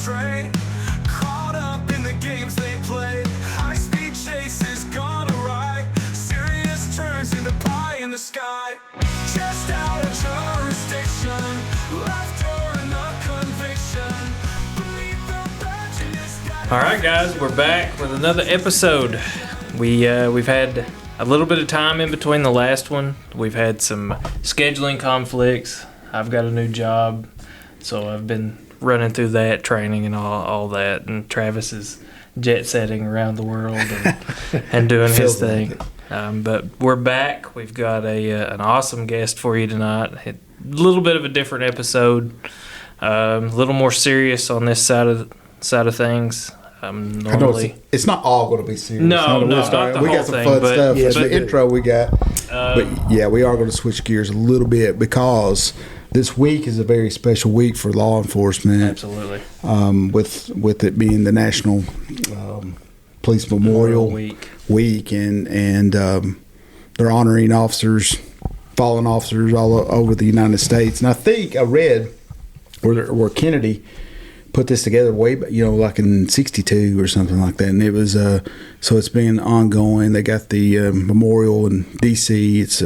astray, caught up in the games they play. High-speed chases gone awry, serious turns into pie in the sky. Just out of jurisdiction, laughter and a conviction. Beneath the badge in your sky. All right, guys, we're back with another episode. We've had a little bit of time in between the last one. We've had some scheduling conflicts. I've got a new job, so I've been running through that, training and all that. And Travis is jet setting around the world and doing his thing. But we're back. We've got an awesome guest for you tonight. A little bit of a different episode, a little more serious on this side of things. Normally, it's not all going to be serious. No, not the we whole got some thing, fun but- stuff. yeah, It's the intro we got. But yeah, we are going to switch gears a little bit because this week is a very special week for law enforcement. Absolutely. With it being the National Police Memorial Week, and they're honoring officers, fallen officers all over the United States. And I think I read where Kennedy put this together way back, like in '62 or something like that. And it was so it's been ongoing. They got the memorial in D.C. It's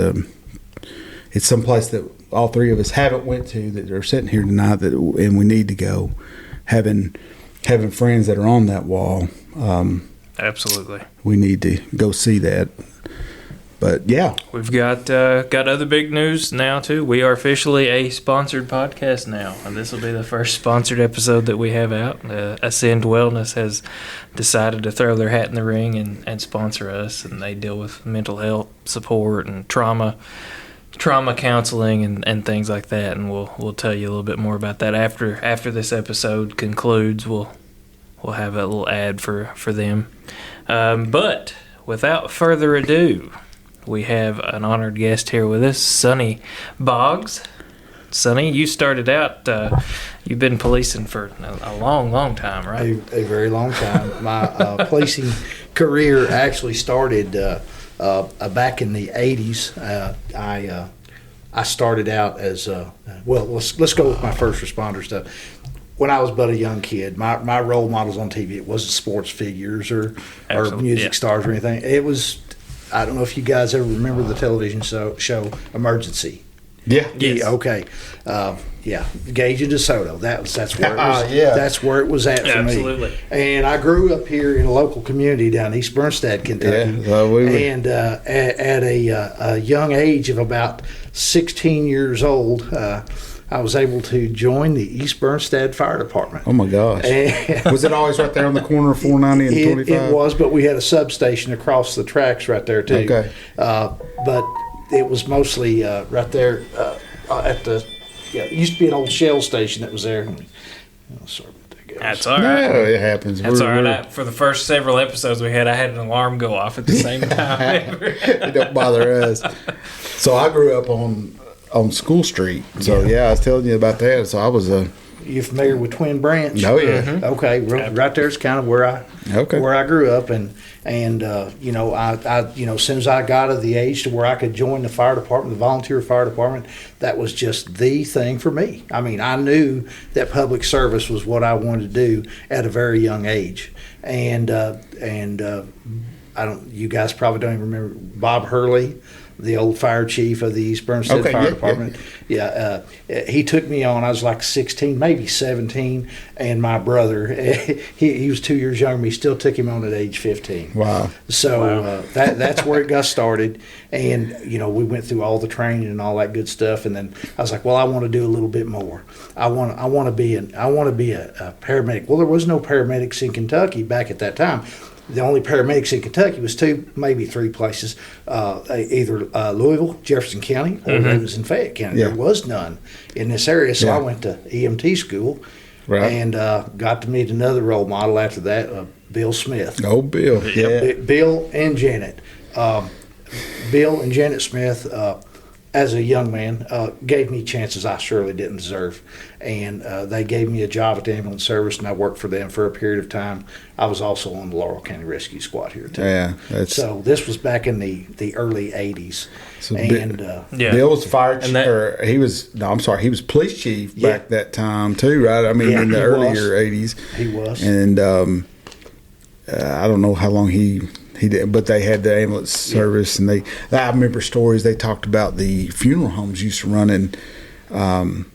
someplace that all three of us haven't went to, that are sitting here tonight, and we need to go. Having friends that are on that wall. Absolutely. We need to go see that. But yeah, we've got other big news now too. We are officially a sponsored podcast now, and this will be the first sponsored episode that we have out. Ascend Wellness has decided to throw their hat in the ring and sponsor us, and they deal with mental health support and trauma counseling and things like that. And we'll tell you a little bit more about that after this episode concludes. We'll have a little ad for them. But without further ado, we have an honored guest here with us, Sonny Boggs. Sonny, you started out, you've been policing for a long, long time, right? A very long time. My policing career actually started back in the 80s. I started out as, let's go with my first responder stuff. When I was but a young kid, my role models on TV, it wasn't sports figures or music stars or anything. It was, I don't know if you guys ever remember the television show Emergency. Yeah. Yes. Okay. Gage and DeSoto. That's where it was. That's where it was at for Absolutely. me. And I grew up here in a local community down East Bernstead, Kentucky. And at a young age of about 16 years old, I was able to join the East Bernstead Fire Department. Oh my gosh! Was it always right there on the corner of 490 and 25? It was, but we had a substation across the tracks right there too. Okay. But it was mostly right there at the. Yeah, it used to be an old Shell station that was there. Oh, sorry about that, guys. That's all right. No, it happens. That's all right. For the first several episodes we had, I had an alarm go off at the same time. It don't bother us. So I grew up on School Street. So yeah, I was telling you about that. So I was You familiar with Twin Branch? Oh yeah. Mm-hmm. Okay, right there's kind of where I grew up, and I as soon as I got of the age to where I could join the fire department, the volunteer fire department, that was just the thing for me. I mean, I knew that public service was what I wanted to do at a very young age, and you guys probably don't even remember Bob Hurley, the old fire chief of the East Bernstead Fire Department. Yeah, he took me on. I was like 16, maybe 17, and my brother, he was 2 years younger than me, still took him on at age 15. Wow. So that's where it got started, and we went through all the training and all that good stuff, and then I was like, well, I want to do a little bit more. I want to be a paramedic. Well, there was no paramedics in Kentucky back at that time. The only paramedics in Kentucky was two, maybe three places, either Louisville, Jefferson County, or Ravens and Fayette County. Yeah. There was none in this area, so I went to EMT school and got to meet another role model after that, Bill Smith. Oh, Bill. Yeah. Bill and Janet. Bill and Janet Smith, as a young man, gave me chances I surely didn't deserve. And they gave me a job at the ambulance service, and I worked for them for a period of time. I was also on the Laurel County Rescue Squad here, too. Yeah. So this was back in the early 80s. So And Bill was fire chief, And that- or he was police chief Yeah. back that time too, right? I mean, Yeah, in the he earlier was. 80s. he was. And I don't know how long he did, but they had the ambulance service, and I remember stories they talked about the funeral homes used to running, running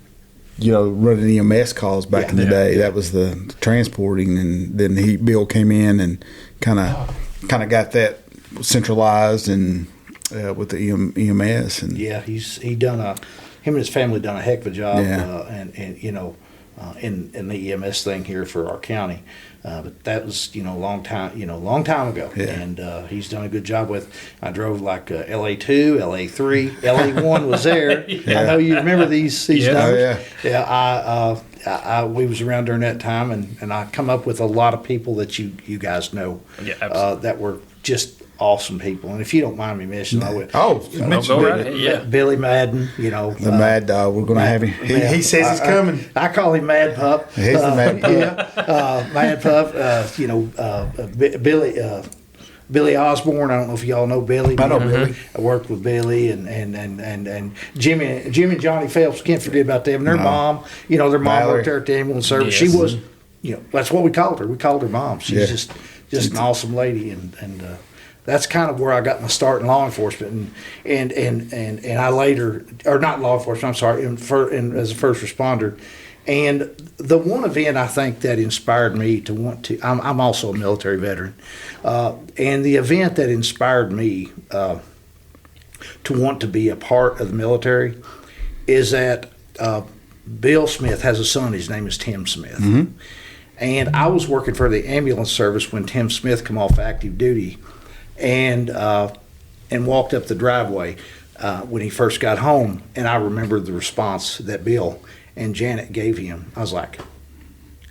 EMS calls back in the day. That was the transporting, and then Bill came in and kind of got that centralized and with the EMS. And Yeah, him and his family done a heck of a job, Yeah. in the EMS thing here for our county. But that was long time ago, Yeah. and he's done a good job with. I drove like LA2, LA3, LA1 was there. I know you remember these Yeah. numbers. Oh, yeah. We was around during that time, and I come up with a lot of people that you guys know, Yeah, absolutely. that were just awesome people. And if you don't mind me mentioning, I would. Oh, Go mention right Billy. ahead. Yeah. Billy Madden, The Mad Dog. We're going to have him. He says he's coming. I call him Mad Pup. He's the Mad Pup. Yeah, Mad Pup. Billy Osborne. I don't know if y'all know Billy. I know Billy. I worked with Billy and Jimmy and Johnny Phelps. Can't forget about them. Their mom. Their mom Valerie. worked there at the ambulance service. Yes. She was. That's what we called her. We called her mom. She's Yeah. just an awesome lady, and that's kind of where I got my start in law enforcement, and I later, or not law enforcement, I'm sorry, as a first responder. And the one event I think that inspired me to want to, I'm also a military veteran, and the event that inspired me to want to be a part of the military is that Bill Smith has a son. His name is Tim Smith. Mm-hmm. And I was working for the ambulance service when Tim Smith come off active duty, and walked up the driveway when he first got home. And I remember the response that Bill and Janet gave him. I was like,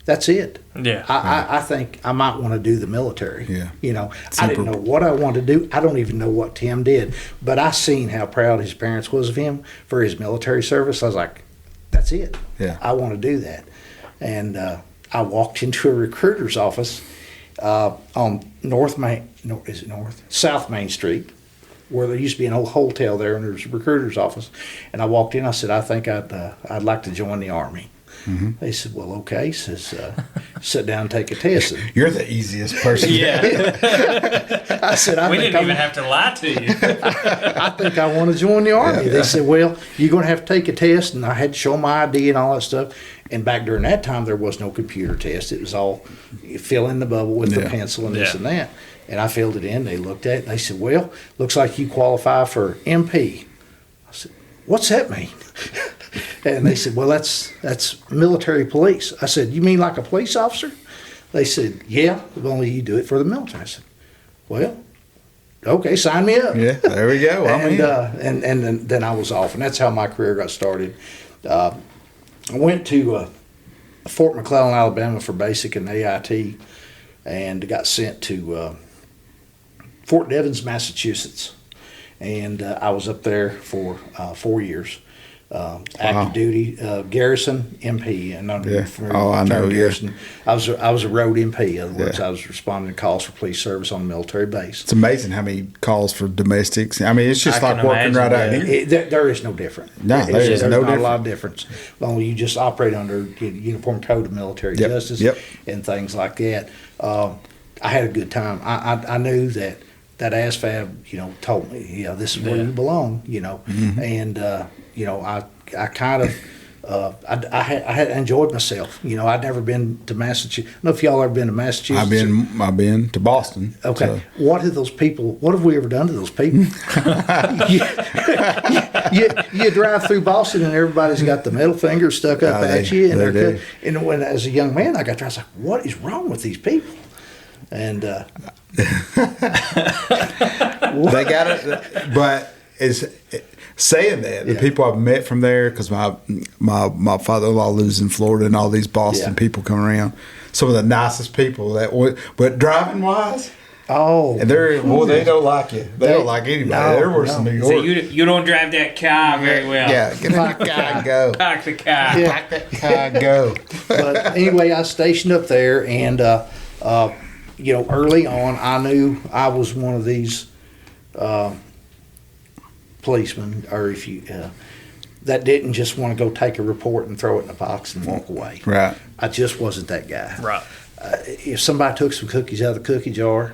"That's it. Yeah. I think I might want to do the military." Yeah. I didn't know what I wanted to do. I don't even know what Tim did, but I seen how proud his parents was of him for his military service. I was like, "That's it. Yeah. I want to do that." And I walked into a recruiter's office on South Main Street, where there used to be an old hotel there, and there's a recruiter's office. And I walked in. I said, "I think I'd like to join the Army." Mm-hmm. They said, "Well, okay." He says, "Sit down and take a test." And You're the easiest person. Yeah. I said, We didn't even have to lie to you. I think I want to join the Army." They said, "Well, you're going to have to take a test." And I had to show my ID and all that stuff. And back during that time, there was no computer test. It was all you fill in the bubble with the pencil and this Yeah. and that. And I filled it in. They looked at it. And they said, "Well, looks like you qualify for MP." I said, "What's that mean?" And they said, "Well, that's military police." I said, "You mean like a police officer?" They said, "Yeah, only you do it for the military." I said, "Well, okay, sign me up." Yeah, there we go. And then I was off, and that's how my career got started. I went to Fort McClellan, Alabama for basic and AIT, and got sent to Fort Devens, Massachusetts. And I was up there for 4 years. Active duty, garrison MP, and Yeah. Oh, I know, yeah. garrison. I was a road MP. In other words, I was responding to calls for police service on a military base. It's amazing how many calls for domestics. I mean, it's just I like can working right out imagine here. There is no difference. No, there is There's no not a lot of difference. Only you just operate under Uniform Code of Military Yep, Justice yep. and things like that. I had a good time. I knew that ASFAB, told me, this is where you belong, Mm-hmm. and I kind of. I had enjoyed myself. I'd never been to Massachusetts. I don't know if y'all ever been to Massachusetts. I've been to Boston. Okay. So. What have we ever done to those people? you drive through Boston and everybody's got the middle finger stuck up at you. And they do. and when as a young man I got there, I was like, what is wrong with these people? And They got it, but saying that the people I've met from there, because my father-in-law lives in Florida, and all these Boston people come around. Some of the nicest people but driving wise, Oh, And they don't like you. They don't like anybody. No, They're worse than no. New York. So you don't drive that car very well. Yeah, get in that car and go. Park the car. Yeah. Pack that car and go. But anyway, I was stationed up there, and early on, I knew I was one of these policemen, or if you that didn't just want to go take a report and throw it in a box and walk away. Right. I just wasn't that guy. Right. If somebody took some cookies out of the cookie jar,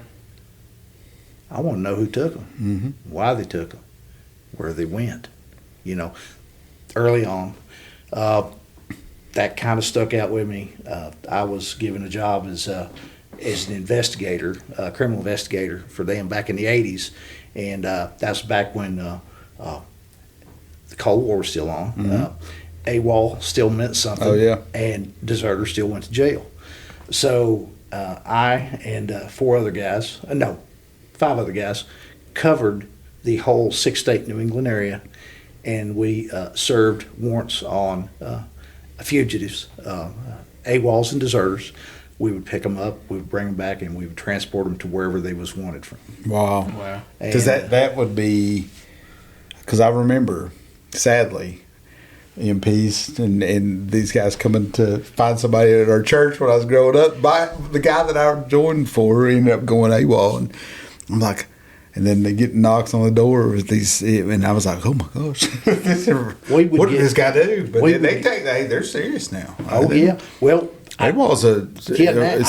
I want to know who took them, why they took them, where they went. Early on, that kind of stuck out with me. I was given a job as an investigator, criminal investigator for them back in the 80s, and that's back when the Cold War was still on. AWOL still meant something. Oh, yeah. And deserters still went to jail. So I and 5 other guys covered the whole 6-state New England area, and we served warrants on fugitives, AWOLs and deserters. We would pick them up, we would bring them back, and we would transport them to wherever they was wanted from. Wow. Because that would be, because I remember, sadly, MPs and these guys coming to find somebody at our church when I was growing up. The guy that I joined for ended up going AWOL, and I'm like, and then they get knocks on the door with these, and I was like, oh my gosh, what did this guy do? But they're serious now. Oh yeah, well. AWOL's it's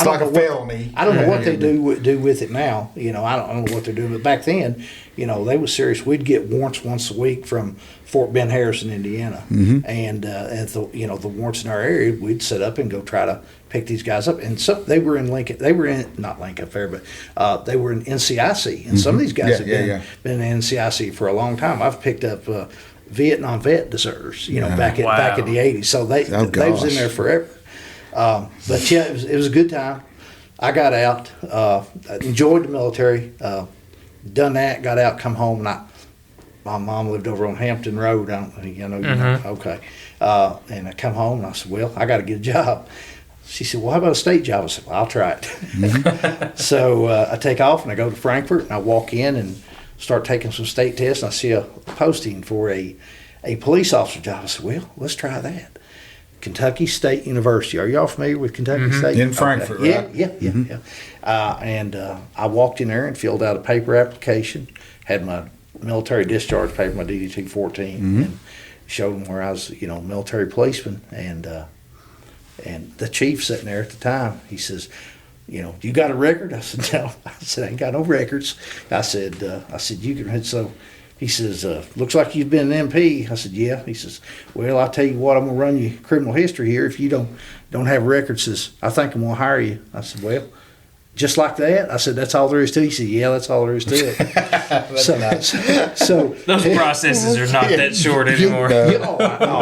like a felony. I don't know what they do with it now. I don't know what they're doing. But back then, they was serious. We'd get warrants once a week from Fort Ben Harrison, Indiana, and the warrants in our area, we'd set up and go try to pick these guys up. And some they were in Lincoln. They were in not Lincoln Fair, but they were in NCIC. And some of these guys have been in NCIC for a long time. I've picked up Vietnam vet deserters. Back in the 80s. So they was in there forever. But yeah, it was a good time. I got out, enjoyed the military, done that, got out, come home, and my mom lived over on Hampton Road. You know, okay. And I come home and I said, well, I got to get a job. She said, well, how about a state job? I said, well, I'll try it. So I take off and I go to Frankfurt and I walk in and start taking some state tests, and I see a posting for a police officer job. I said, well, let's try that. Kentucky State University. Are y'all familiar with Kentucky State? In Frankfurt, okay. right? Yeah. And I walked in there and filled out a paper application, had my military discharge paper, my DD-214, and showed them where I was, military policeman. And the chief sitting there at the time, he says, you got a record? I said, no. I said, I ain't got no records. I said, you can. So he says, looks like you've been an MP. I said, yeah. He says, well, I'll tell you what, I'm going to run you criminal history here. If you don't have records, says, I think I'm going to hire you. I said, well, just like that? I said, that's all there is to it? He said, yeah, that's all there is to it. So those processes are not that short anymore.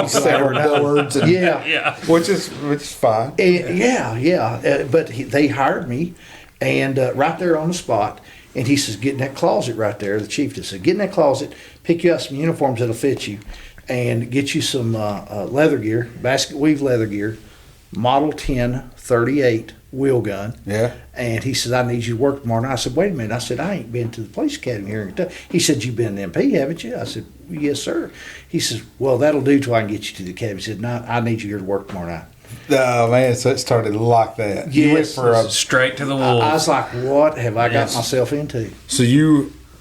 Several words. Yeah. Which is fine. But they hired me, and right there on the spot. And he says, get in that closet right there. The chief just said, get in that closet, pick you out some uniforms that'll fit you, and get you some leather gear, basket weave leather gear, Model 10 38 wheel gun. Yeah. And he says, I need you to work tomorrow night. I said, wait a minute. I said, I ain't been to the police academy here in Kentucky. He said, you've been an MP, haven't you? I said, yes, sir. He says, well, that'll do till I can get you to the academy. He said, no, I need you here to work tomorrow night. Oh, man, so it started like that. Yes. You went for straight to the wolves. I was like, what have I got myself into? So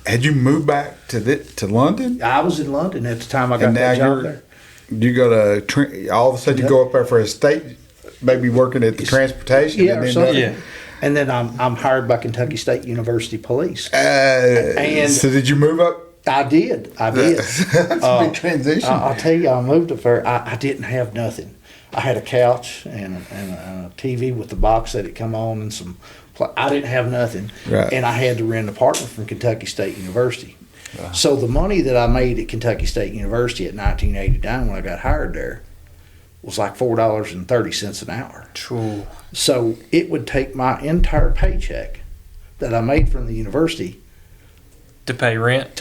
had you moved back to London? I was in London at the time I got that job there. You go to, all of a sudden you go up there for a state, maybe working at the transportation? Yeah, or something. And then I'm hired by Kentucky State University Police. And so did you move up? I did. That's a big transition. I'll tell you, I moved up there. I didn't have nothing. I had a couch and a TV with the box that it come on and some. I didn't have nothing, right. And I had to rent an apartment from Kentucky State University. So the money that I made at Kentucky State University at 1989 when I got hired there was like $4.30 an hour. True. So it would take my entire paycheck that I made from the university to pay rent.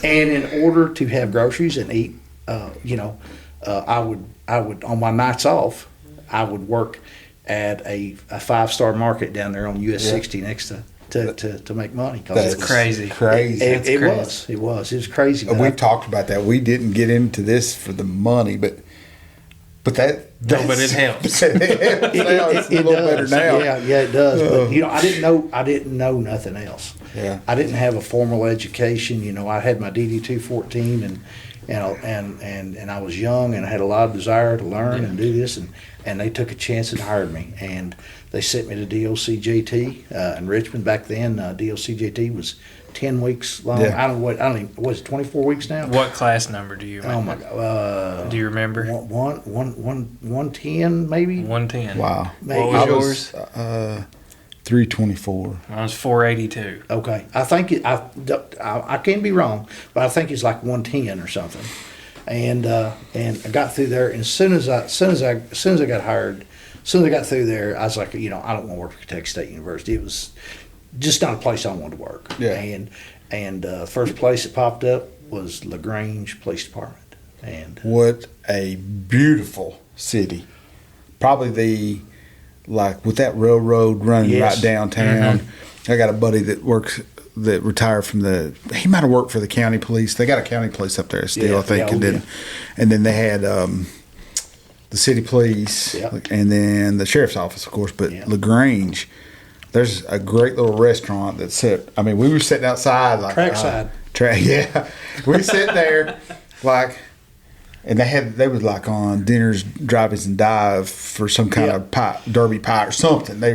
And in order to have groceries and eat, I would on my nights off, I would work at a 5-star market down there on US 60 next to make money. That's crazy. Crazy. It was crazy. We talked about that. We didn't get into this for the money, but but it helps. It's a little better now. Yeah, it does. But I didn't know nothing else. Yeah. I didn't have a formal education. I had my DD 214 and I was young and I had a lot of desire to learn and do this, and they took a chance and hired me, and they sent me to DOCJT in Richmond. Back then, DOCJT was 10 weeks long. Yeah. I don't even, was it 24 weeks now? What class number do you remember? Oh my God! Do you remember? 110 maybe. 110. Wow. Maybe. What was yours? 324. Mine was 482. Okay, I think I can't be wrong, but I think it's like 110 or something. And I got through there, and as soon as I got hired, as soon as I got through there, I was like, I don't want to work for Kentucky State University. It was just not a place I wanted to work. Yeah. And the first place that popped up was LaGrange Police Department. And What a beautiful city. Probably with that railroad running Yes. right downtown. I got a buddy that retired from he might have worked for the county police. They got a county police up there still, Yeah, I think. yeah, And then they had the city police, Yeah. and then the sheriff's office, of course. But Yeah. LaGrange, there's a great little restaurant that's set. I mean, we were sitting outside like Trackside. Yeah, we sit there like. And they was like on dinners, drive-ins, and dive for some kind of pie, derby pie or something. They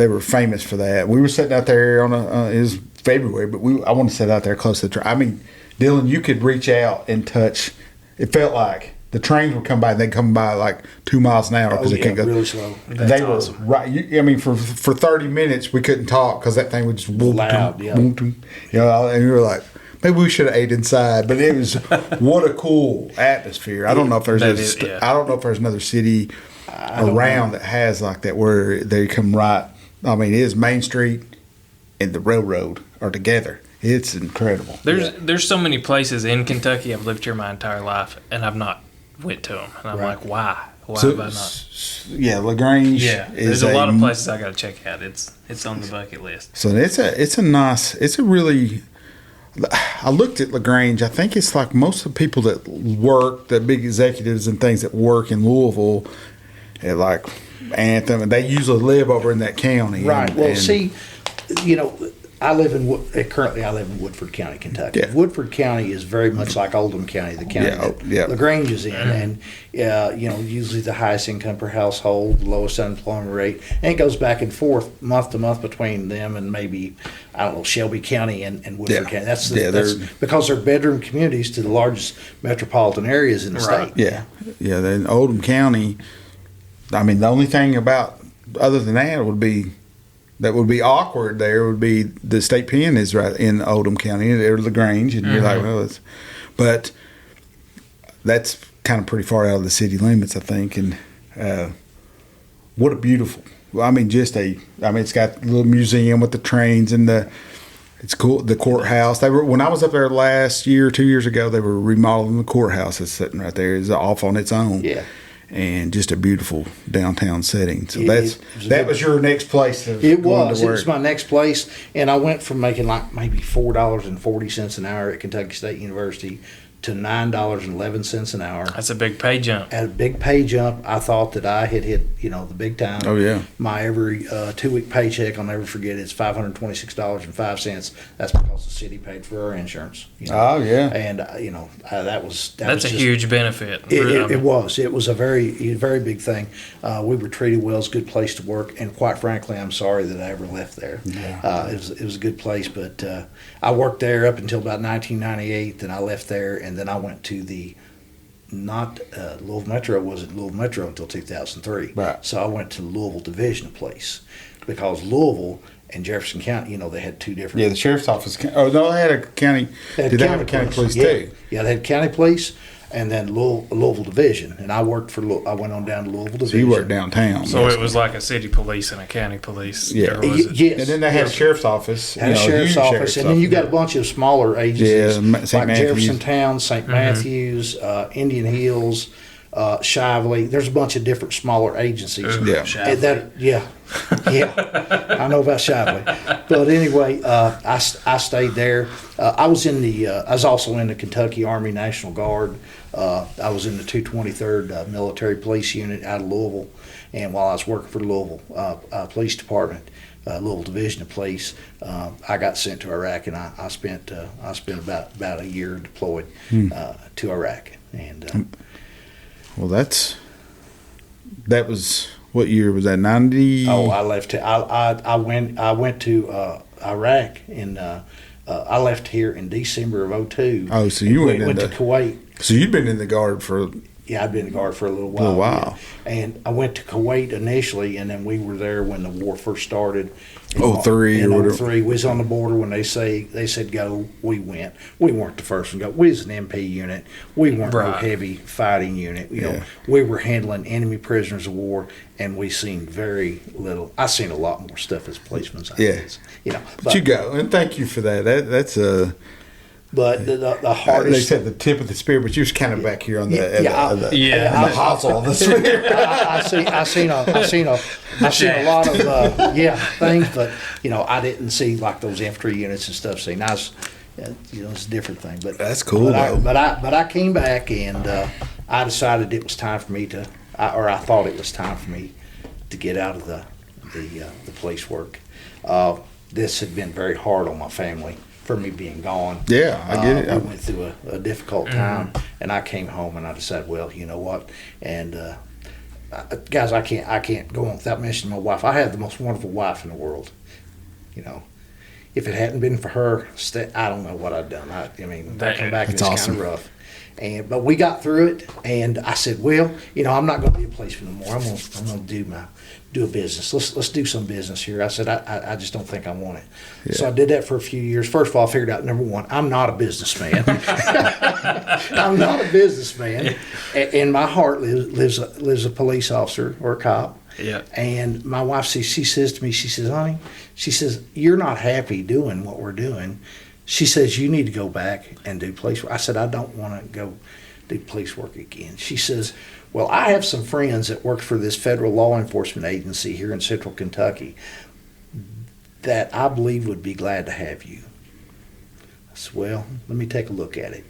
were famous for that. We were sitting out there it was February, but I want to sit out there close to the train. I mean, Dylan, you could reach out and touch. It felt like the trains would come by, and they'd come by like 2 miles an hour because they can't go really slow. They were right. For 30 minutes we couldn't talk because that thing would just Loud, yeah. and we were like, maybe we should have ate inside. But it was what a cool atmosphere. I don't know if there's I don't know if there's another city around that has like that where they come right. I mean, it is Main Street and the railroad are together. It's incredible. There's so many places in Kentucky. I've lived here my entire life, and I've not went to them. And I'm like, why? Why have I not? Yeah, LaGrange. Yeah, there's a lot of places I got to check out. It's on the bucket list. So it's a really. I looked at LaGrange. I think it's like most of the people that work, the big executives and things that work in Louisville, at like Anthem, and they usually live over in that county. Right. See, I live in Woodford County, Kentucky. Yeah. Woodford County is very much like Oldham County, the county that LaGrange is in, and usually the highest income per household, lowest unemployment rate, and it goes back and forth month to month between them and maybe Shelby County and Woodford County. That's because they're bedroom communities to the largest metropolitan areas in the state. Yeah. Then Oldham County. I mean, the only thing other than that would be awkward. There would be the state pen is right in Oldham County, or LaGrange, and you're like, well, but that's kind of pretty far out of the city limits, I think. And what a beautiful. I mean, it's got a little museum with the trains and it's cool. The courthouse. When I was up there last year, 2 years ago, they were remodeling the courthouse. It's sitting right there. It's off on its own. Yeah. And just a beautiful downtown setting. So that was your next place. It was my next place, and I went from making like maybe $4.40 an hour at Kentucky State University to $9.11 an hour. That's a big pay jump. At a big pay jump, I thought that I had hit the big time. Oh yeah. My every 2-week paycheck, I'll never forget. It's $526.05. That's because the city paid for our insurance. Oh yeah. And that's a huge benefit. It was a very very big thing. We were treated well. It's a good place to work, and quite frankly, I'm sorry that I ever left there. Yeah. It was a good place, but I worked there up until about 1998. Then I left there, and then I went to Louisville Metro wasn't Louisville Metro until 2003. Right. So I went to Louisville Division of Police because Louisville and Jefferson County, they had two different. Yeah, the sheriff's office. Oh no, they had a county. Did they have a county police too? Yeah, they had county police. And then Louisville Division, and I went on down to Louisville Division. So you worked downtown. So it was like a city police and a county police. Yeah. Yes. And then they had a sheriff's office. Had a sheriff's office, and then you got a bunch of smaller agencies, St. like Matthews. Jefferson Town, St. Matthews, Indian Hills, Shively. There's a bunch of different smaller agencies. Yeah. Yeah. I know about Shively. But anyway, I stayed there. I was also in the Kentucky Army National Guard. I was in the 223rd Military Police Unit out of Louisville. And while I was working for the Louisville Police Department, Louisville Division of Police, I got sent to Iraq, and I spent about a year deployed to Iraq. And well, that was, what year was that? 90? Oh, I left. I went to Iraq, and I left here in December of 2002. Oh, so you went to Kuwait. So you'd been in the Guard for... Yeah, I'd been in the Guard for a little while. Yeah. And I went to Kuwait initially, and then we were there when the war first started. 03 or whatever. 03, we was on the border when they said go, we went. We weren't the first one to go. We was an MP unit. We weren't no heavy fighting unit. You know, we were handling enemy prisoners of war, and we seen very little. I seen a lot more stuff as policemen. You know, but you go, and thank you for that. That's a... But the hardest... They said the tip of the spear, but you was kind of back here on the hosel of the spear. I seen a lot of things, but you know, I didn't see like those infantry units and stuff. See, now it's a different thing. But that's cool. But I came back, and I decided it was time for me to, or I thought it was time for me to get out of the police work. This had been very hard on my family, for me being gone. Yeah, I get it. I went through a difficult time, and I came home and I decided, well, you know what? And guys, I can't go on without mentioning my wife. I have the most wonderful wife in the world. You know, if it hadn't been for her, I don't know what I'd done. I mean, I come back and it's awesome. kind of rough. But we got through it, and I said, well, you know, I'm not going to be a policeman anymore. I'm going to do a business. Let's do some business here. I said, I just don't think I want it. Yeah. So I did that for a few years. First of all, I figured out, number one, I'm not a businessman. I'm not a businessman. In my heart lives a police officer or a cop. Yeah. And my wife, she says to me, she says, honey, she says, you're not happy doing what we're doing. She says, you need to go back and do police work. I said, I don't want to go do police work again. She says, well, I have some friends that work for this federal law enforcement agency here in central Kentucky that I believe would be glad to have you. I said, well, let me take a look at it.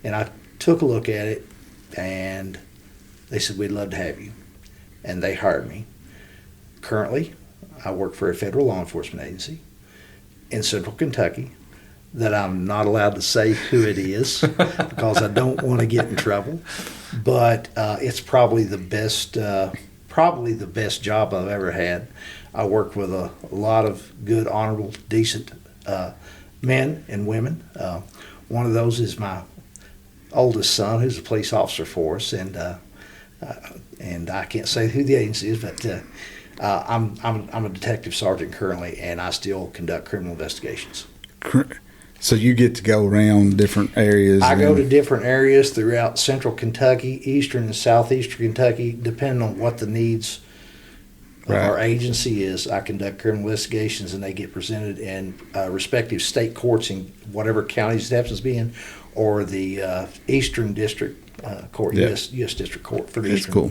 And I took a look at it, and they said, we'd love to have you. And they hired me. Currently, I work for a federal law enforcement agency in central Kentucky that I'm not allowed to say who it is because I don't want to get in trouble. But it's probably the best job I've ever had. I work with a lot of good, honorable, decent men and women. One of those is my oldest son, who's a police officer for us, and I can't say who the agency is, but I'm a detective sergeant currently, and I still conduct criminal investigations. So you get to go around different areas? I go to different areas throughout central Kentucky, eastern and southeastern Kentucky, depending on what the needs of our agency is. I conduct criminal investigations, and they get presented in respective state courts in whatever counties it happens to be in, or the Eastern District Court, U.S. District Court for the That's Eastern. Cool.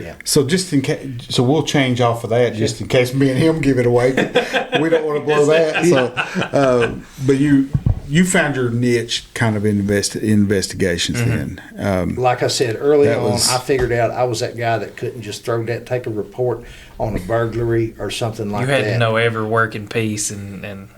Yeah. So just in case, so we'll change off of that just in case me and him give it away. We don't want to blow that. So, but you found your niche kind of in investigations then. Like I said early on, I figured out I was that guy that couldn't just take a report on a burglary or something like that. You had to know every working piece and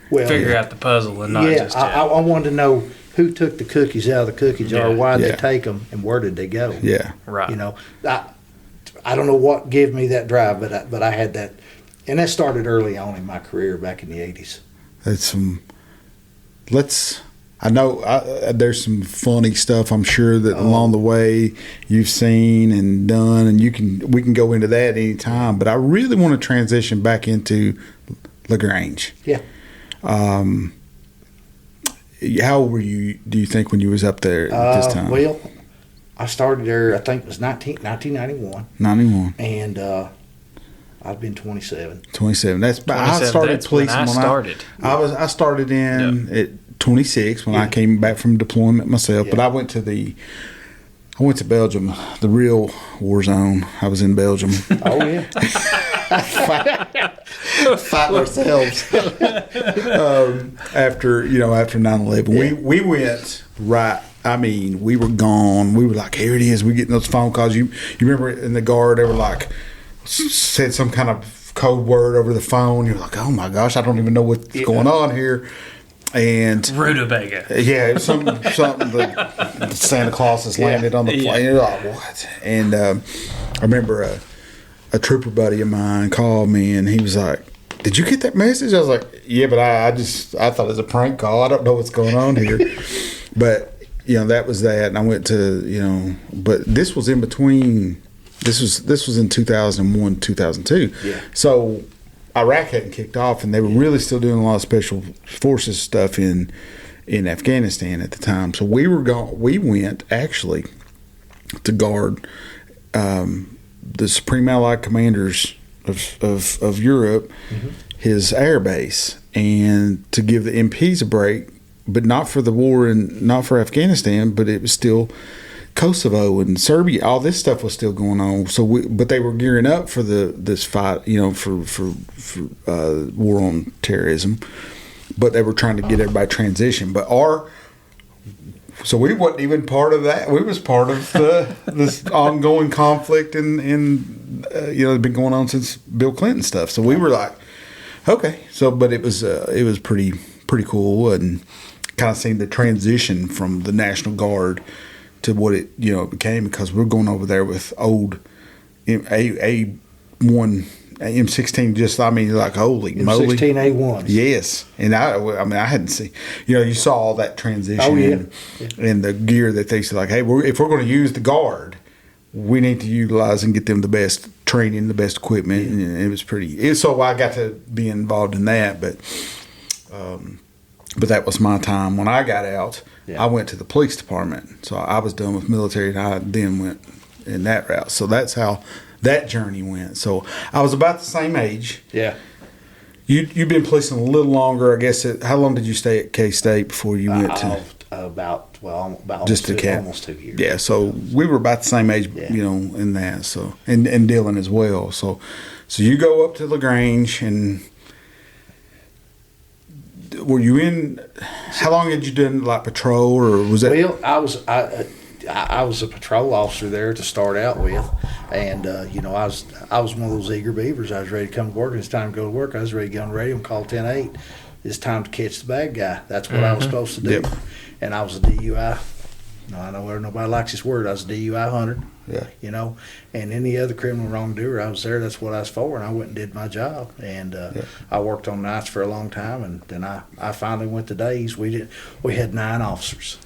figure out the puzzle and not just. I wanted to know who took the cookies out of the cookie jar, why did they take them, and where did they go? Yeah, right. You know, I don't know what gave me that drive, but I had that, and that started early on in my career back in the 80s. I know there's some funny stuff I'm sure that along the way you've seen and done, and we can go into that any time. But I really want to transition back into LaGrange. Yeah. How old were you, do you think, when you was up there at this time? Well, I started there, I think it was 1991. 91. And I've been 27. 27. I started that's policing when I started. I started in at 26 when I came back from deployment myself. But I went to the I went to Belgium, the real war zone. I was in Belgium. Oh yeah. Fighting ourselves. After 9/11, Yeah. we went right. I mean, we were gone. We were like, here it is. We getting those phone calls. You remember in the guard, they were like, said some kind of code word over the phone. You're like, oh my gosh, I don't even know what's going on here. And Rutabaga. yeah, it was something that Santa Claus has landed on the plane. You're like, what? And I remember a trooper buddy of mine called me, and he was like, did you get that message? I was like, yeah, but I thought it was a prank call. I don't know what's going on here. But that was that, and I went to but this was in between. This was in 2001, 2002. Yeah. So Iraq hadn't kicked off, and they were really still doing a lot of special forces stuff in Afghanistan at the time. So we went actually to guard the Supreme Allied Commanders of Europe, his air base, and to give the MPs a break, but not for the war and not for Afghanistan, but it was still Kosovo and Serbia. All this stuff was still going on. So, but they were gearing up for this fight, for war on terrorism. But they were trying to get everybody transition. But so we wasn't even part of that. We was part of this ongoing conflict, and it's been going on since Bill Clinton stuff. So we were like, okay. So, but it was pretty cool, and kind of seeing the transition from the National Guard to what it became, because we're going over there with old A1 M16. Just like holy moly, M16A1s. Yes, and I hadn't seen. You saw all that transition. Oh, yeah. And the gear that they said, like, hey, if we're going to use the Guard, we need to utilize and get them the best training, the best equipment, and it was pretty. So I got to be involved in that, but that was my time when I got out. Yeah. I went to the police department, so I was done with military, and I then went in that route. So that's how that journey went. So I was about the same age. Yeah. You've been policing a little longer, I guess. How long did you stay at K-State before you went to? About just almost 2 years. Yeah, so we were about the same age, in that. So and Dylan as well. So you go up to LaGrange, and were you in? How long had you done patrol, or was that? Well, I was a patrol officer there to start out with, and I was one of those eager beavers. I was ready to come to work. It's time to go to work. I was ready to get on the radio and call 10-8. It's time to catch the bad guy. That's what I was supposed to do. Yep. And I was a DUI. No, I know nobody likes this word. I was a DUI hunter. Yeah. And any other criminal wrongdoer, I was there. That's what I was for, and I went and did my job. And I worked on nights for a long time, and then I finally went to days. We had 9 officers,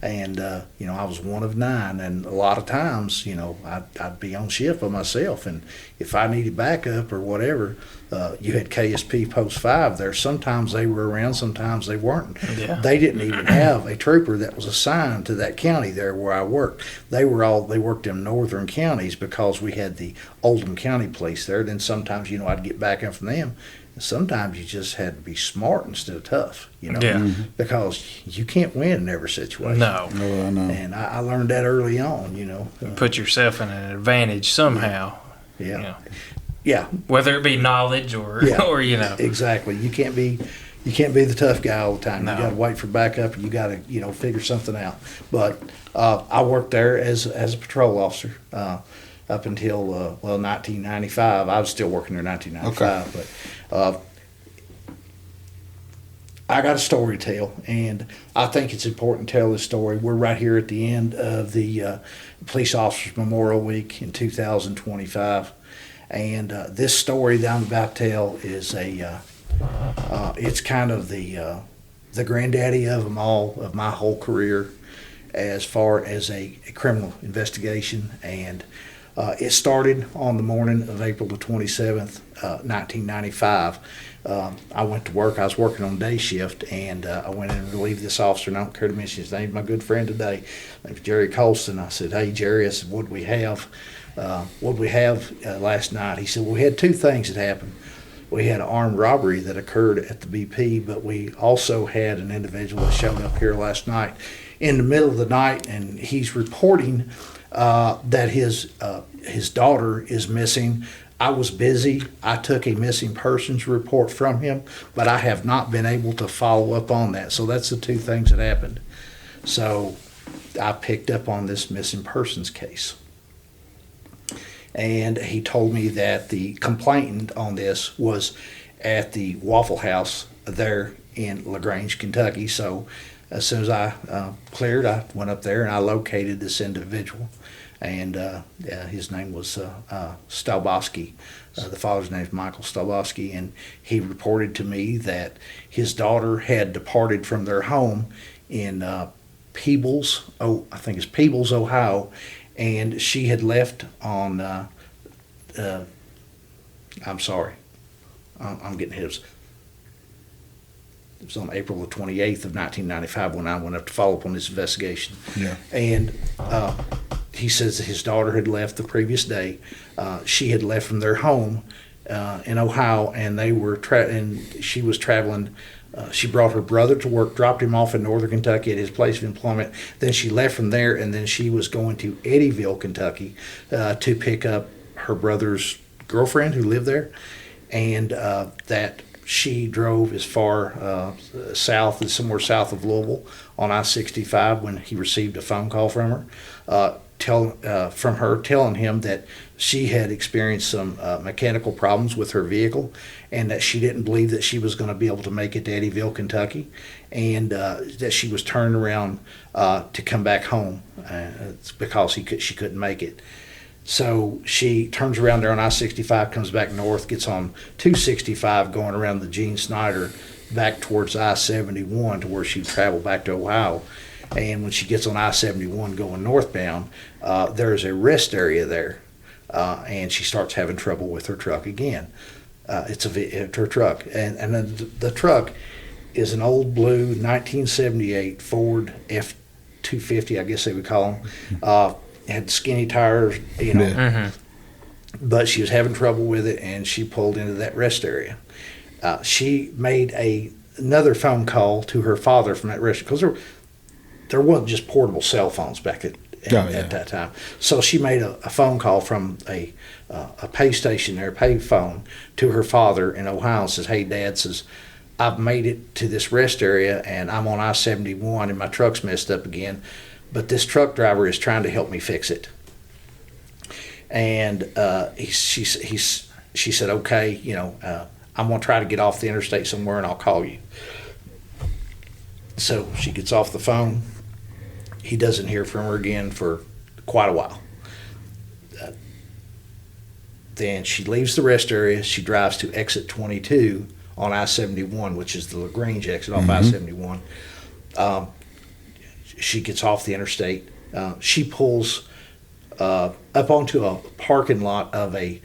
and I was one of 9. And a lot of times, I'd be on shift by myself, and if I needed backup or whatever, you had KSP Post 5 there. Sometimes they were around, sometimes they weren't. Yeah. They didn't even have a trooper that was assigned to that county there where I worked. They worked in northern counties because we had the Oldham County Police there. Then sometimes, I'd get backup from them. And sometimes you just had to be smart instead of tough, because you can't win in every situation. No. Oh, I know. And I learned that early on, Put yourself in an advantage somehow. Yeah. Whether it be knowledge or Exactly. You can't be the tough guy all the time. No. You got to wait for backup, and you got to figure something out. But I worked there as a patrol officer up until 1995. I was still working there in 1995. Okay. But I got a story to tell, and I think it's important to tell this story. We're right here at the end of the Police Officers Memorial Week in 2025. And this story that I'm about to tell is it's kind of the granddaddy of them all, of my whole career as far as a criminal investigation. And it started on the morning of April the 27th, 1995. I went to work. I was working on day shift, and I went in and relieved this officer, and I don't care to mention his name, my good friend today, named Jerry Colston. I said, hey, Jerry, I said, what did we have last night? He said, well, we had 2 things that happened. We had an armed robbery that occurred at the BP, but we also had an individual that showed up here last night. in the middle of the night, and he's reporting that his daughter is missing. I was busy. I took a missing persons report from him, but I have not been able to follow up on that. So that's the two things that happened. So I picked up on this missing persons case. And he told me that the complainant on this was at the Waffle House there in LaGrange, Kentucky. So as soon as I cleared, I went up there and I located this individual. And his name was Stalbosky. The father's name is Michael Stalbosky, and he reported to me that his daughter had departed from their home in Peebles, I think it's Peebles, Ohio, and she had left on. I'm sorry, I'm getting his. It was on April the 28th of 1995 when I went up to follow up on this investigation. Yeah. And he says that his daughter had left the previous day. She had left from their home in Ohio, and they were and she was traveling. She brought her brother to work, dropped him off in northern Kentucky at his place of employment. Then she left from there, and then she was going to Eddyville, Kentucky, to pick up her brother's girlfriend who lived there, and that she drove as far south as somewhere south of Louisville on I-65 when he received a phone call from her, telling him that she had experienced some mechanical problems with her vehicle, and that she didn't believe that she was going to be able to make it to Eddyville, Kentucky, and that she was turning around to come back home because she couldn't make it. So she turns around there on I-65, comes back north, gets on 265 going around the Gene Snyder back towards I-71 to where she traveled back to Ohio. And when she gets on I-71 going northbound, there's a rest area there, and she starts having trouble with her truck again. It's her truck. And then the truck is an old blue 1978 Ford F-250, I guess they would call them. Had skinny tires, you know. Yeah. But she was having trouble with it, and she pulled into that rest area. She made another phone call to her father from that rest, because there wasn't just portable cell phones back at that time. So she made a phone call from a pay station there, pay phone, to her father in Ohio, and says, "Hey, Dad," says, "I've made it to this rest area, and I'm on I-71, and my truck's messed up again. But this truck driver is trying to help me fix it." And she said, "Okay, you know, I'm going to try to get off the interstate somewhere, and I'll call you." So she gets off the phone. He doesn't hear from her again for quite a while. Then she leaves the rest area. She drives to exit 22 on I-71, which is the LaGrange exit off I-71. She gets off the interstate. She pulls up onto a parking lot of I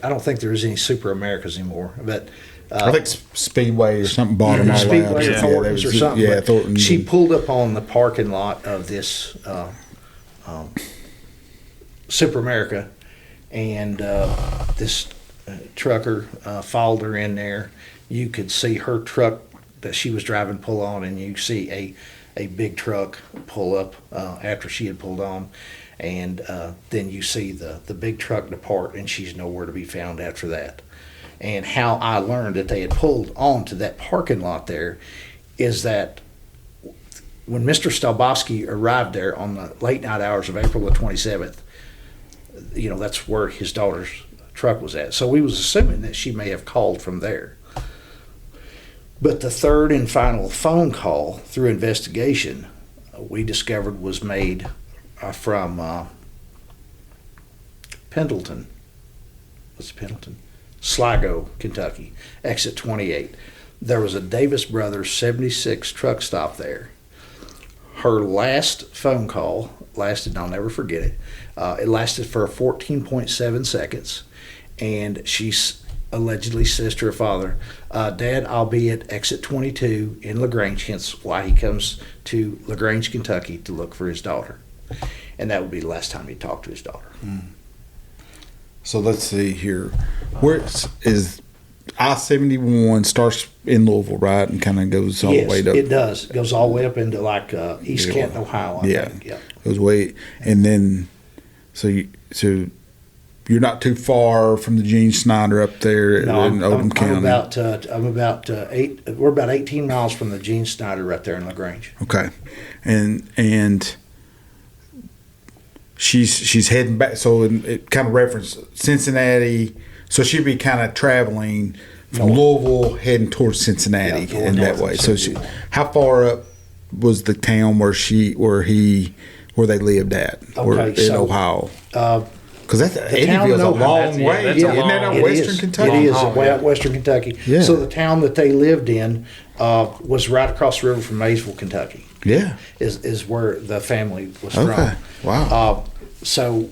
don't think there's any Super Americas anymore, but I think Speedway or something bought them all Speedway out. or Thornton's or something. Yeah, Thornton. She pulled up on the parking lot of this Super America, and this trucker followed her in there. You could see her truck that she was driving pull on, and you see a big truck pull up after she had pulled on, and then you see the big truck depart, and she's nowhere to be found after that. And how I learned that they had pulled onto that parking lot there is that when Mr. Stalbosky arrived there on the late night hours of April the 27th, you know, that's where his daughter's truck was at. So we was assuming that she may have called from there. But the third and final phone call through investigation we discovered was made from Pendleton. What's Pendleton? Sligo, Kentucky, exit 28. There was a Davis Brothers 76 truck stop there. Her last phone call lasted, and I'll never forget it, it lasted for 14.7 seconds, and she allegedly says to her father, "Dad, I'll be at exit 22 in LaGrange," hence why he comes to LaGrange, Kentucky to look for his daughter. And that would be the last time he talked to his daughter. So let's see here. Where is I-71 starts in Louisville, right, and kind of goes all the way up. It does. It goes all the way up into like East Canton, Ohio. I think. Yeah. Goes way, and then so you're not too far from the Gene Snyder up there in Oldham County. We're about 18 miles from the Gene Snyder right there in LaGrange. Okay, and she's heading back. So it kind of referenced Cincinnati. So she'd be kind of traveling from Louisville, heading towards Cincinnati in that way. So how far up was the town where they lived at? In Ohio? Because Eddyville's a long way. Isn't that out western Kentucky? It is way out western Kentucky. Yeah. So the town that they lived in was right across the river from Maysville, Kentucky. Yeah. Is where the family was Okay. from. Wow. So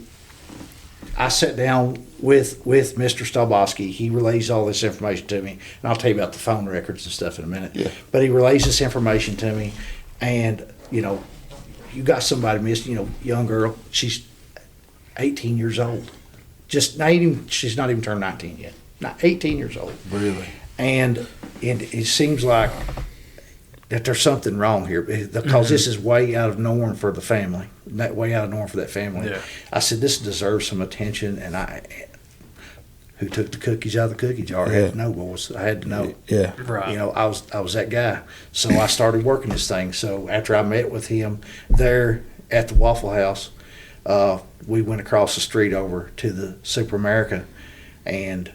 I sat down with Mr. Stalbosky. He relays all this information to me, and I'll tell you about the phone records and stuff in a minute. Yeah. But he relays this information to me, and you got somebody missing. Young girl. She's 18 years old. She's not even turned 19 yet. Not 18 years old. Really? And it seems like that there's something wrong here because this is way out of norm for the family. Way out of norm for that family. Yeah. I said this deserves some attention, and who took the cookies out of the cookie jar? I had to know, boys. I had to know. Yeah. Right. I was that guy. So I started working this thing. So after I met with him there at the Waffle House, we went across the street over to the Super America, and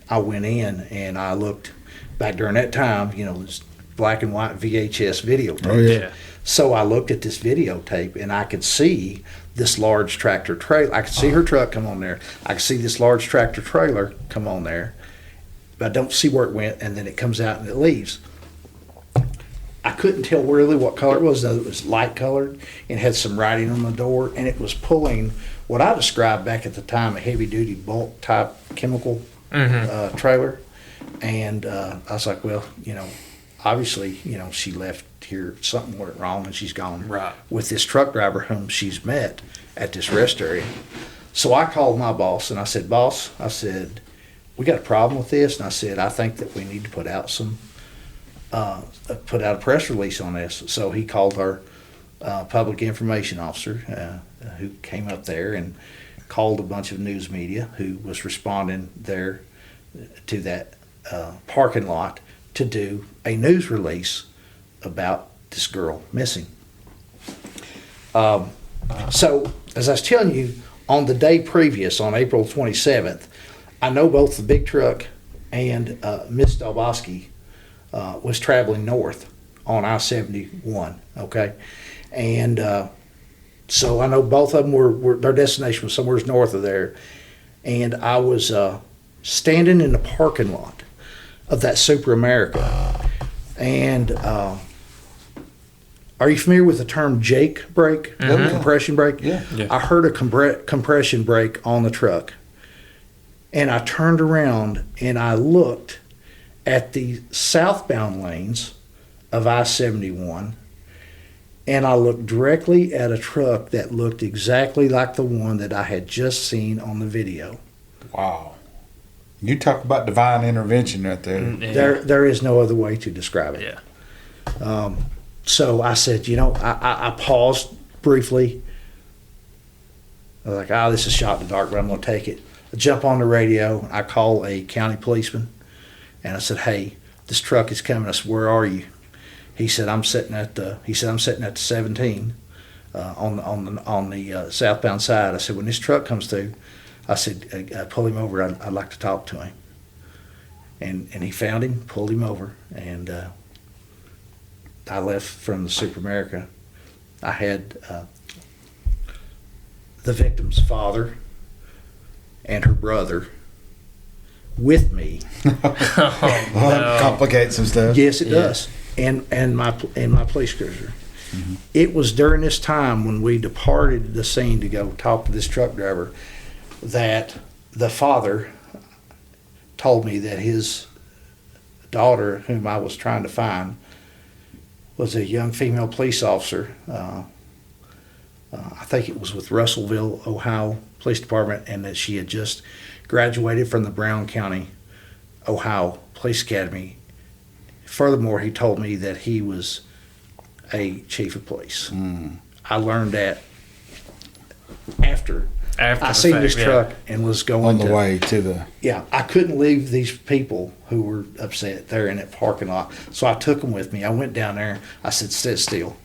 I went in and I looked back during that time. This black and white VHS videotape. Oh yeah. So I looked at this videotape and I could see this large tractor trailer. I could see her truck come on there. I could see this large tractor trailer come on there, but I don't see where it went. And then it comes out and it leaves. I couldn't tell really what color it was. It was light colored and had some writing on the door, and it was pulling what I described back at the time a heavy duty bulk type chemical trailer. And I was like, well, obviously, she left here, something went wrong, and she's gone with this truck driver whom she's met at this rest area. So I called my boss and I said, boss, we got a problem with this. And I said, I think that we need to put out a press release on this. So he called our public information officer who came up there and called a bunch of news media who was responding there to that parking lot to do a news release about this girl missing. So, as I was telling you, on the day previous, on April 27th, I know both the big truck and Miss Stalbosky was traveling north on I-71, okay? And so I know both of them were their destination was somewhere north of there. And I was standing in the parking lot of that Super America. And are you familiar with the term Jake brake, compression brake? Yeah. I heard a compression brake on the truck. And I turned around and I looked at the southbound lanes of I-71, and I looked directly at a truck that looked exactly like the one that I had just seen on the video. Wow. You talk about divine intervention right there. Yeah. There is no other way to describe it. Yeah. So I said, I paused briefly. I was like, this is shot in the dark, but I'm going to take it. I jump on the radio. I call a county policeman, and I said, hey, this truck is coming. I said, where are you? He said, I'm sitting at the 17 on the southbound side. I said, when this truck comes through, I said, pull him over. I'd like to talk to him. And he found him, pulled him over, and I left from the Super America. I had the victim's father and her brother with me. Complicates some stuff. Yes, it does. And my police cruiser. Mm-hmm. It was during this time when we departed the scene to go talk to this truck driver that the father told me that his daughter, whom I was trying to find, was a young female police officer. I think it was with Russellville, Ohio Police Department, and that she had just graduated from the Brown County Ohio Police Academy. Furthermore, he told me that he was a chief of police. I learned that after I seen this truck and was going on the way to the. Yeah, I couldn't leave these people who were upset there in that parking lot, so I took them with me. I went down there. I said, "Sit still."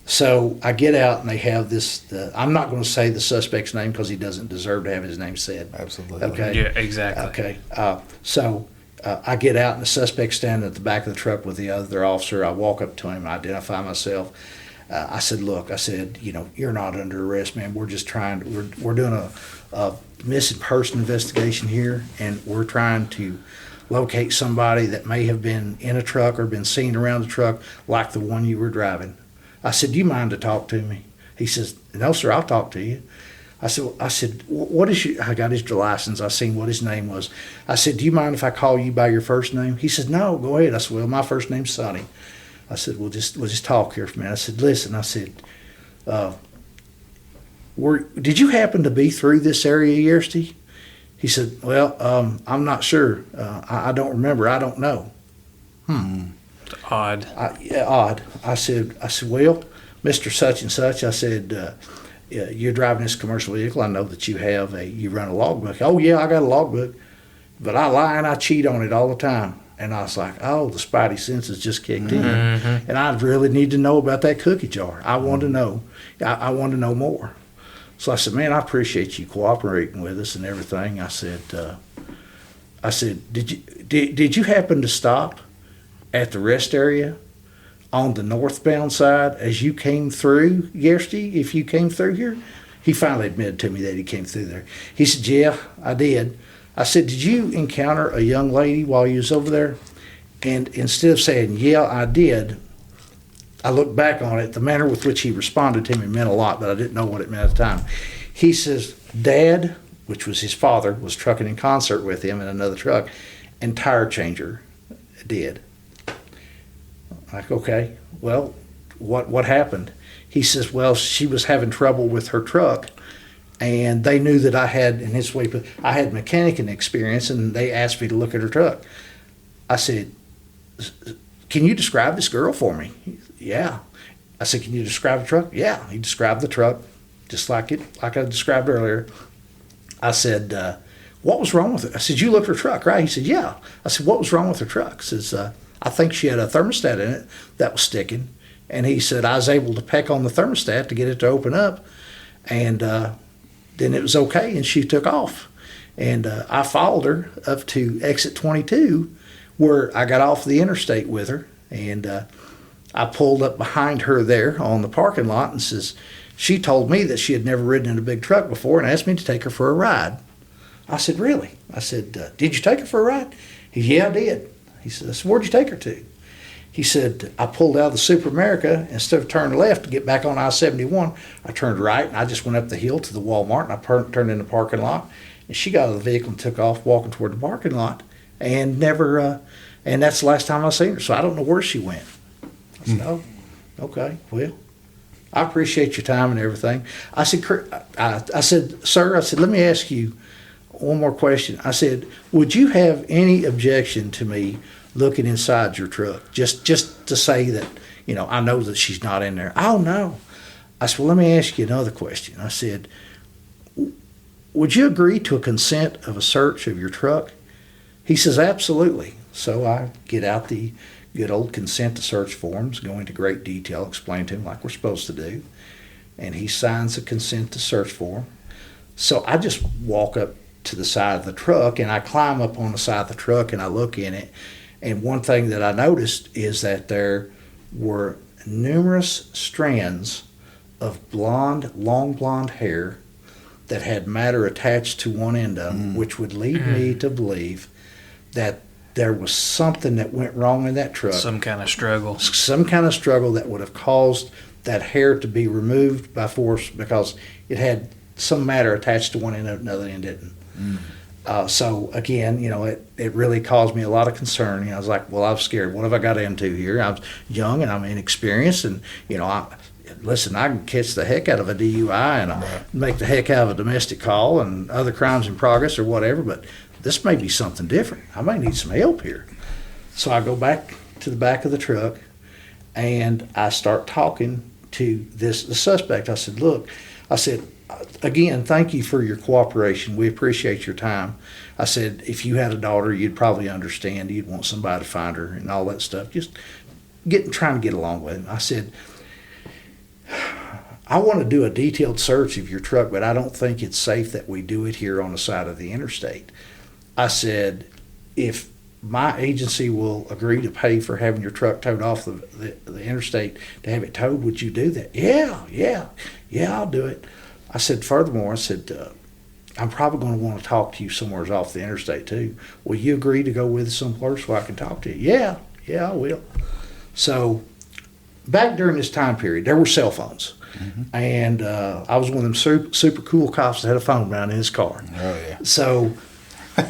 So I get out and they have this. I'm not going to say the suspect's name because he doesn't deserve to have his name said. Absolutely. Okay. Yeah, exactly. Okay. So I get out and the suspect's standing at the back of the truck with the other officer. I walk up to him and identify myself. I said, "Look," I said, "you're not under arrest, man. We're just we're doing a missing person investigation here, and we're trying to locate somebody that may have been in a truck or been seen around the truck like the one you were driving." I said, "Do you mind to talk to me?" He says, "No, sir, I'll talk to you." I said, "What is your," I got his license. I seen what his name was. I said, "Do you mind if I call you by your first name?" He said, "No, go ahead." I said, "Well, my first name's Sonny." I said, we'll just talk here for a minute. I said, "Listen," I said, "did you happen to be through this area yesterday?" He said, "Well, I'm not sure. I don't remember. I don't know." Odd. Yeah, odd. I said, "Well, Mr. Such and Such," I said, "you're driving this commercial vehicle. I know that you run a logbook." "Oh, yeah, I got a logbook, but I lie and I cheat on it all the time." And I was like, oh, the spidey senses just kicked in. And I really need to know about that cookie jar. I want to know. I want to know more. So I said, "Man, I appreciate you cooperating with us and everything." I said, did you happen to stop at the rest area on the northbound side as you came through yesterday, if you came through here?" He finally admitted to me that he came through there. He said, "Yeah, I did." I said, "Did you encounter a young lady while you was over there?" And instead of saying, "Yeah, I did," I looked back on it. The manner with which he responded to me meant a lot, but I didn't know what it meant at the time. He says, "Dad," which was his father, was trucking in concert with him in another truck, and tire changer did. Like, okay, well, what happened? He says, "Well, she was having trouble with her truck, and they knew that I had," in his way, "I had mechanicing experience, and they asked me to look at her truck." I said, "Can you describe this girl for me?" "Yeah." I said, "Can you describe the truck?" "Yeah." He described the truck just like I described earlier. I said, "What was wrong with it?" I said, "You looked at her truck, right?" He said, "Yeah." I said, "What was wrong with her truck?" He says, "I think she had a thermostat in it that was sticking." And he said, "I was able to peck on the thermostat to get it to open up, and then it was okay, and she took off." And I followed her up to exit 22, where I got off the interstate with her, and I pulled up behind her there on the parking lot, and says, she told me that she had never ridden in a big truck before and asked me to take her for a ride. I said, "Really?" I said, "Did you take her for a ride?" He said, "Yeah, I did." He said, "Where'd you take her to?" He said, "I pulled out of the Super America. Instead of turning left to get back on I-71, I turned right, and I just went up the hill to the Walmart, and I turned in the parking lot. And she got out of the vehicle and took off walking toward the parking lot, and never, and that's the last time I seen her. So I don't know where she went." I said, "Oh, okay, well, I appreciate your time and everything." I said, I said, "Sir," I said, "let me ask you one more question." I said, "Would you have any objection to me looking inside your truck, just to say that, I know that she's not in there?" "Oh, no." I said, "Well, let me ask you another question." I said, "Would you agree to a consent of a search of your truck?" He says, "Absolutely." So I get out the good old consent to search forms, go into great detail, explain to him like we're supposed to do, and he signs a consent to search form. So I just walk up to the side of the truck, and I climb up on the side of the truck, and I look in it. And one thing that I noticed is that there were numerous strands of long blonde hair that had matter attached to one end of them, which would lead me to believe that there was something that went wrong in that truck. Some kind of struggle. Some kind of struggle that would have caused that hair to be removed by force because it had some matter attached to one end and another end didn't. So again, it really caused me a lot of concern. I was like, well, I was scared. What have I got into here? I was young and I'm inexperienced, and listen, I can catch the heck out of a DUI and make the heck out of a domestic call and other crimes in progress or whatever, but this may be something different. I may need some help here. So I go back to the back of the truck and I start talking to the suspect. I said, look, I said, again, thank you for your cooperation. We appreciate your time. I said, if you had a daughter, you'd probably understand. You'd want somebody to find her and all that stuff. Just trying to get along with him. I said, I want to do a detailed search of your truck, but I don't think it's safe that we do it here on the side of the interstate. I said, if my agency will agree to pay for having your truck towed off the interstate to have it towed, would you do that? Yeah, I'll do it. I said, furthermore, I said, I'm probably going to want to talk to you somewhere off the interstate too. Will you agree to go with us somewhere so I can talk to you? Yeah, I will. So back during this time period, there were cell phones. Mm-hmm. And I was one of them super cool cops that had a phone down in his car. Oh, yeah. So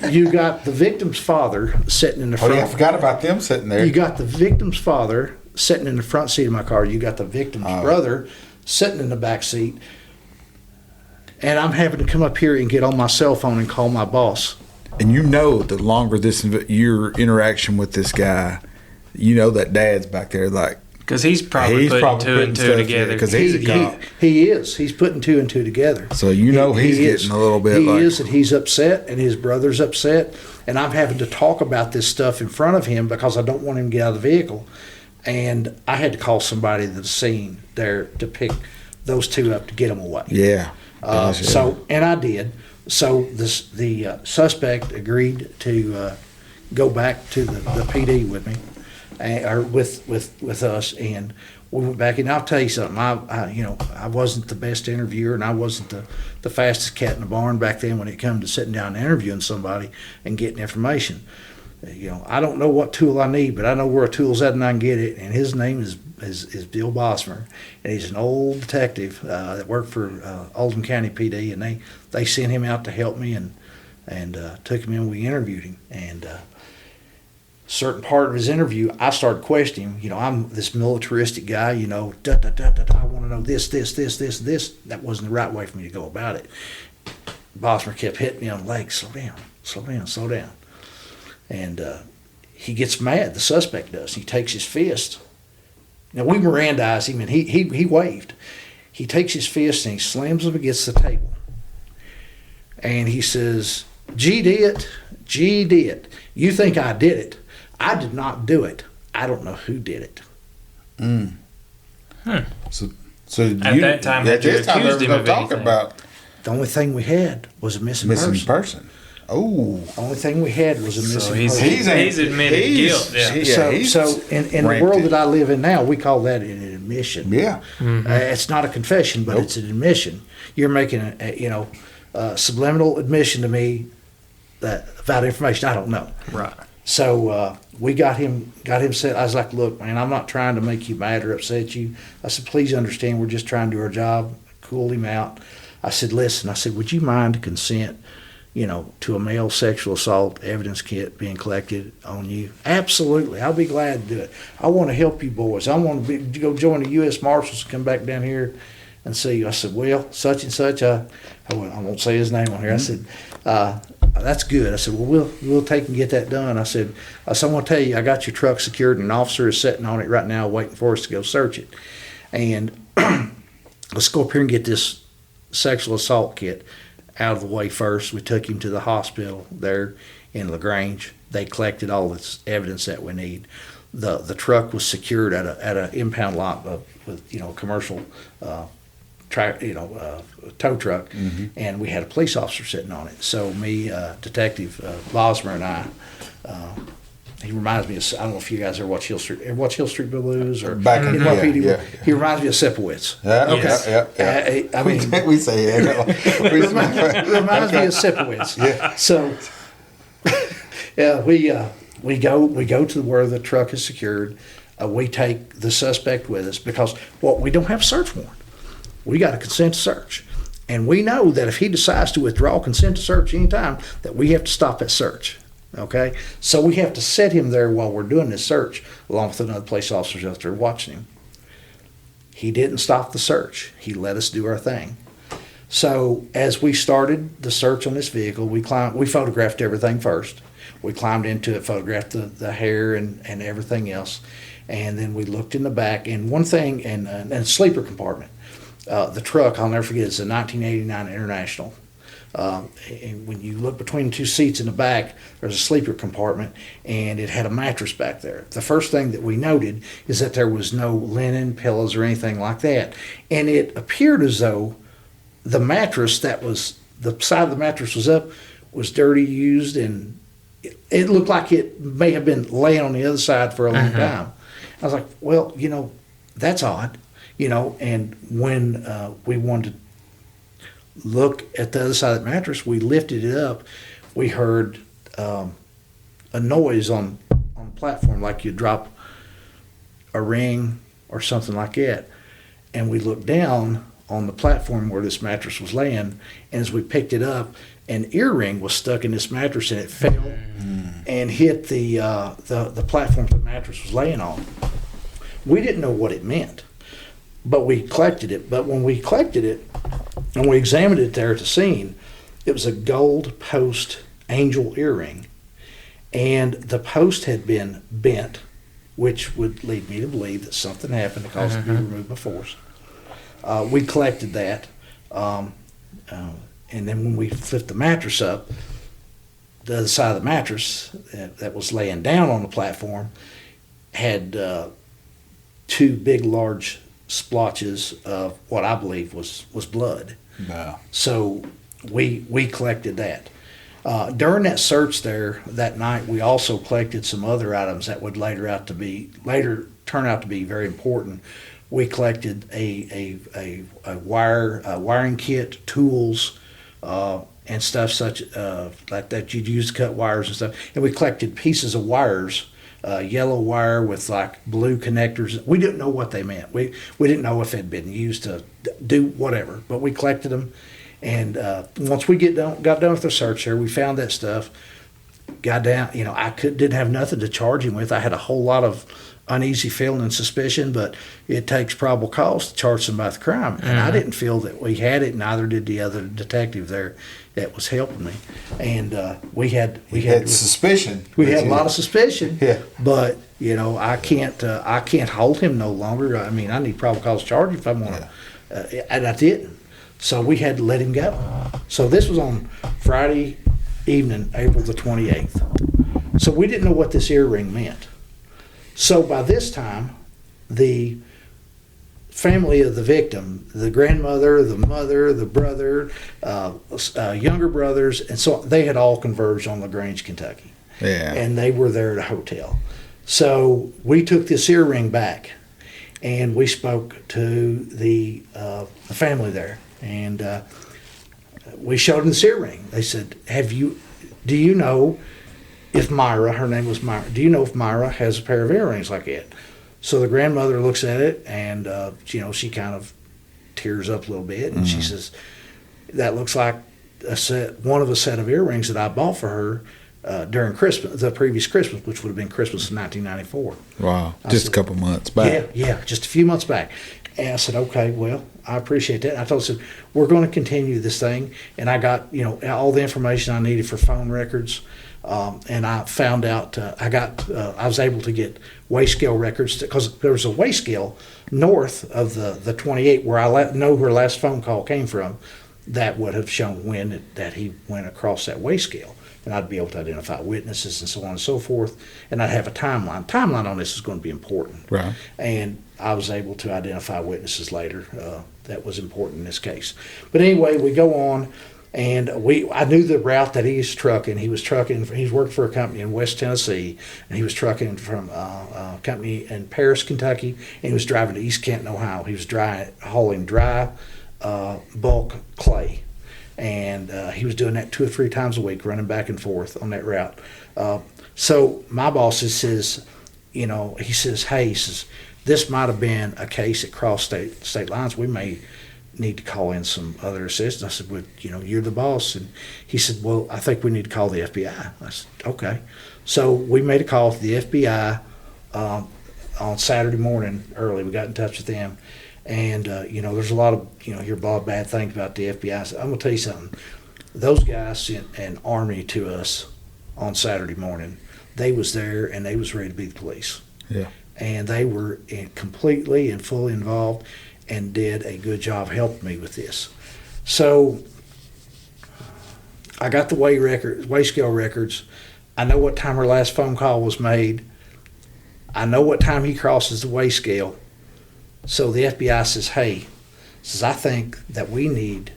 you got the victim's father sitting in the front. Oh, yeah, I forgot about them sitting there. You got the victim's father sitting in the front seat of my car. You got the victim's brother sitting in the back seat. And I'm having to come up here and get on my cell phone and call my boss. And you know, the longer your interaction with this guy, you know that dad's back there like. Because he's probably putting two and two together. Because he's a cop. He is. He's putting two and two together. So you know he's getting a little bit he like. He is, and he's upset, and his brother's upset. And I'm having to talk about this stuff in front of him because I don't want him to get out of the vehicle. And I had to call somebody to the scene there to pick those two up to get them away. Yeah. And I did. So the suspect agreed to go back to the PD with me, or with us, and we went back. And I'll tell you something. I wasn't the best interviewer, and I wasn't the fastest cat in the barn back then when it came to sitting down and interviewing somebody and getting information. I don't know what tool I need, but I know where a tool's at and I can get it. And his name is Bill Bosmer, and he's an old detective that worked for Oldham County PD, and they sent him out to help me and took him in. We interviewed him, and certain part of his interview, I started questioning him. I'm this militaristic guy. I want to know this. That wasn't the right way for me to go about it. Bosmer kept hitting me on the leg. Slow down. And he gets mad, the suspect does. He takes his fist. Now, we Mirandized him, and he waved. He takes his fist and he slams him against the table. And he says, G did it. You think I did it. I did not do it. I don't know who did it. Mm. So at that time, that you accused him of anything. About the only thing we had was a missing person. Oh, only thing we had was a missing person. He's admitted guilt. Yeah. So in the world that I live in now, we call that an admission. Yeah, it's not a confession, but it's an admission. You're making a subliminal admission to me that about information I don't know. Right. So we got him set. I was like, look, man, I'm not trying to make you mad or upset you. I said, please understand, we're just trying to do our job. Cooled him out. I said, listen. I said, would you mind consent? To a male sexual assault evidence kit being collected on you? Absolutely. I'll be glad to do it. I want to help you boys. I want to go join the U.S. Marshals and come back down here and see you. I said, well, such and such, I won't say his name on here. Mm-hmm. I said, that's good. I said, well, we'll take and get that done. I said, I want to tell you, I got your truck secured, and an officer is sitting on it right now waiting for us to go search it. And let's go up here and get this sexual assault kit out of the way first. We took him to the hospital there in LaGrange. They collected all this evidence that we need. The truck was secured at an impound lot with a commercial tow truck, mm-hmm. and we had a police officer sitting on it. So me, Detective Bosmer, and I. He reminds me of, I don't know if you guys ever watch Hill Street Blues or back in the He reminds me of Sipowicz. Yeah. I mean, we say it. Reminds me of Sipowicz. Yeah. So, we go to where the truck is secured. We take the suspect with us because we don't have a search warrant. We got a consent to search, and we know that if he decides to withdraw consent to search anytime, that we have to stop that search. Okay, so we have to set him there while we're doing this search, along with another police officers out there watching him. He didn't stop the search. He let us do our thing. So as we started the search on this vehicle, we photographed everything first. We climbed into it, photographed the hair and everything else. And then we looked in the back. And one thing, and a sleeper compartment. The truck, I'll never forget, it's a 1989 International. And when you look between the two seats in the back, there's a sleeper compartment, and it had a mattress back there. The first thing that we noted is that there was no linen, pillows, or anything like that. And it appeared as though the mattress the side of the mattress was up, was dirty, used, and it looked like it may have been laying on the other side for a long time. I was like, well, that's odd, and when we wanted to look at the other side of the mattress, we lifted it up, we heard a noise on the platform like you drop a ring or something like that. And we looked down on the platform where this mattress was laying, and as we picked it up, an earring was stuck in this mattress, and it fell and hit the platform the mattress was laying on. We didn't know what it meant, but we collected it. But when we collected it and we examined it there at the scene, it was a gold post angel earring, and the post had been bent, which would lead me to believe that something happened that caused it to be removed by force. We collected that, and then when we flipped the mattress up, the other side of the mattress that was laying down on the platform had two big, large splotches of what I believe was blood. Wow. So we collected that. During that search there that night, we also collected some other items that would later turn out to be very important. We collected a wiring kit, tools, and stuff such like that you'd use to cut wires and stuff. And we collected pieces of wires, yellow wire with like blue connectors. We didn't know what they meant. We didn't know if it had been used to do whatever, but we collected them. And once we got done with the search there, we found that stuff. Got down, I didn't have nothing to charge him with. I had a whole lot of uneasy feeling and suspicion, but it takes probable cause to charge somebody with crime. And I didn't feel that we had it, neither did the other detective there that was helping me. And we had suspicion. We had a lot of suspicion. Yeah. But I can't hold him no longer. I mean, I need probable cause to charge him if I want to. And I didn't. So we had to let him go. So this was on Friday evening, April the 28th. So we didn't know what this earring meant. So by this time, the family of the victim, the grandmother, the mother, the brother, younger brothers, and so on, they had all converged on LaGrange, Kentucky. Yeah. And they were there at a hotel. So we took this earring back, and we spoke to the family there. And we showed them this earring. They said, do you know if Myra, her name was Myra, do you know if Myra has a pair of earrings like that? So the grandmother looks at it, and she kind of tears up a little bit, and she says, that looks like one of a set of earrings that I bought for her during Christmas, the previous Christmas, which would have been Christmas of 1994. Wow. Just a couple months back. Yeah, just a few months back. And I said, okay, well, I appreciate that. And I told her, we're going to continue this thing. And I got, all the information I needed for phone records. And I found out, I was able to get weigh scale records because there was a weigh scale north of the 28 where I know her last phone call came from that would have shown when that he went across that weigh scale. And I'd be able to identify witnesses and so on and so forth. And I'd have a timeline. Timeline on this is going to be important. Right. And I was able to identify witnesses later. That was important in this case. But anyway, we go on, and I knew the route that he was trucking. He was working for a company in West Tennessee, and he was trucking from a company in Paris, Kentucky, and he was driving to East Canton, Ohio. He was hauling dry bulk clay. And he was doing that 2 or 3 times a week, running back and forth on that route. So my boss says, he says, this might have been a case that crossed state lines. We may need to call in some other assistance. I said, well, you're the boss. And he said, well, I think we need to call the FBI. I said, okay. So we made a call to the FBI on Saturday morning early. We got in touch with them. And, there's a lot of, hear a lot of bad things about the FBI. So I'm going to tell you something. Those guys sent an army to us on Saturday morning. They was there and they was ready to be the police. Yeah. And they were completely and fully involved and did a good job helping me with this. So I got the weigh scale records. I know what time her last phone call was made. I know what time he crosses the weigh scale. So the FBI says, hey, I think that we need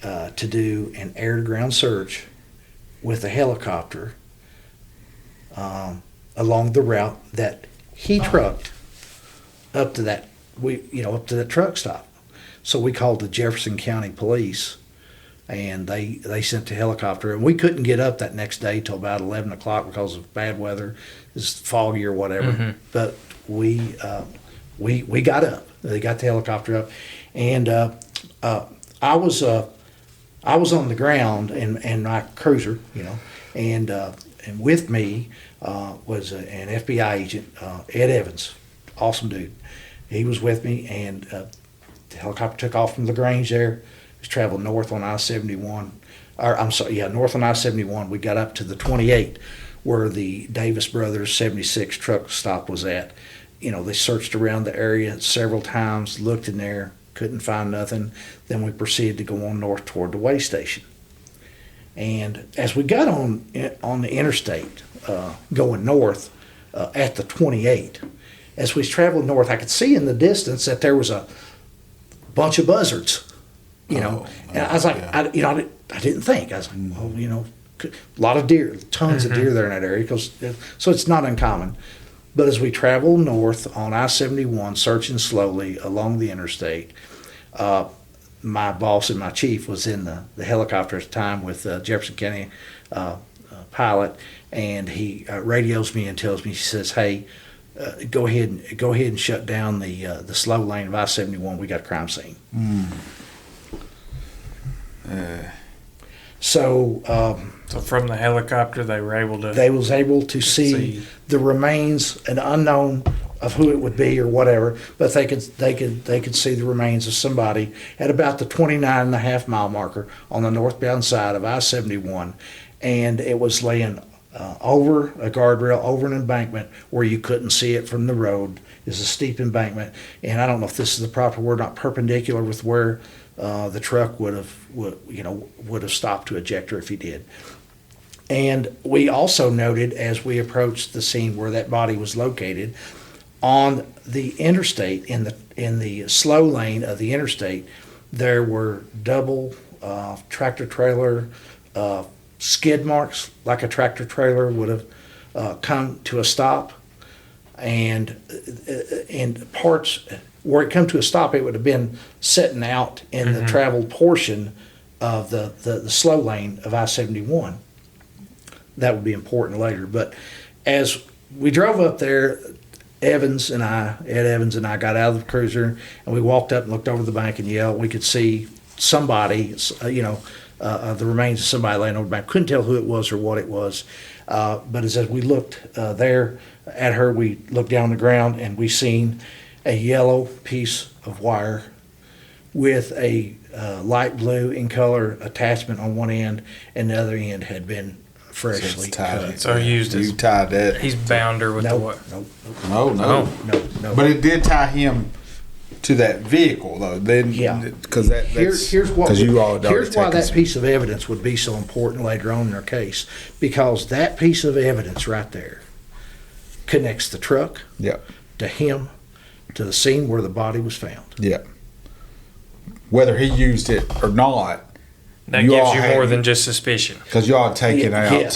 to do an air-to-ground search with a helicopter along the route that he trucked up to that truck stop. So we called the Jefferson County Police, and they sent the helicopter. And we couldn't get up that next day till about 11 o'clock because of bad weather, it's foggy or whatever. Mm-hmm. But we got up. They got the helicopter up, and I was on the ground in my cruiser, and with me was an FBI agent, Ed Evans, awesome dude. He was with me, and the helicopter took off from LaGrange there. It was traveling north on I-71. North on I-71. We got up to the 28 where the Davis Brothers 76 truck stop was at. They searched around the area several times, looked in there, couldn't find nothing. Then we proceeded to go on north toward the weigh station. And as we got on the interstate going north at the 28, as we traveled north, I could see in the distance that there was a bunch of buzzards, and I was like, I didn't think. I was like, a lot of deer, tons of deer there in that area, so it's not uncommon. But as we traveled north on I-71, searching slowly along the interstate, my boss and my chief was in the helicopter at the time with Jefferson County pilot, and he radios me and tells me, he says, hey, go ahead and shut down the slow lane of I-71. We got a crime scene. So from the helicopter, they were able to. They was able to see the remains, an unknown of who it would be or whatever, but they could see the remains of somebody at about the 29.5 mile marker on the northbound side of I-71, and it was laying over a guardrail, over an embankment where you couldn't see it from the road. It's a steep embankment, and I don't know if this is the proper word, not perpendicular with where the truck would have stopped to eject her if he did. And we also noted as we approached the scene where that body was located, on the interstate, in the slow lane of the interstate, there were double tractor trailer skid marks, like a tractor trailer would have come to a stop, and parts where it come to a stop, it would have been setting out in the traveled portion of the slow lane of I-71. That would be important later. But as we drove up there, Ed Evans and I got out of the cruiser, and we walked up and looked over the bank and yelled. We could see somebody, the remains of somebody laying over the bank. Couldn't tell who it was or what it was. But as we looked there at her, we looked down on the ground, and we seen a yellow piece of wire with a light blue in color attachment on one end, and the other end had been freshly cut. So he used You tied that. He's bound her with the what? No. But it did tie him to that vehicle, though. Then, because here's why that that piece of evidence would be so important later on in our case, because that piece of evidence right there connects the truck to him, to the scene where the body was found. Yeah. Whether he used it or not, that gives you more than just suspicion. Because y'all had taken out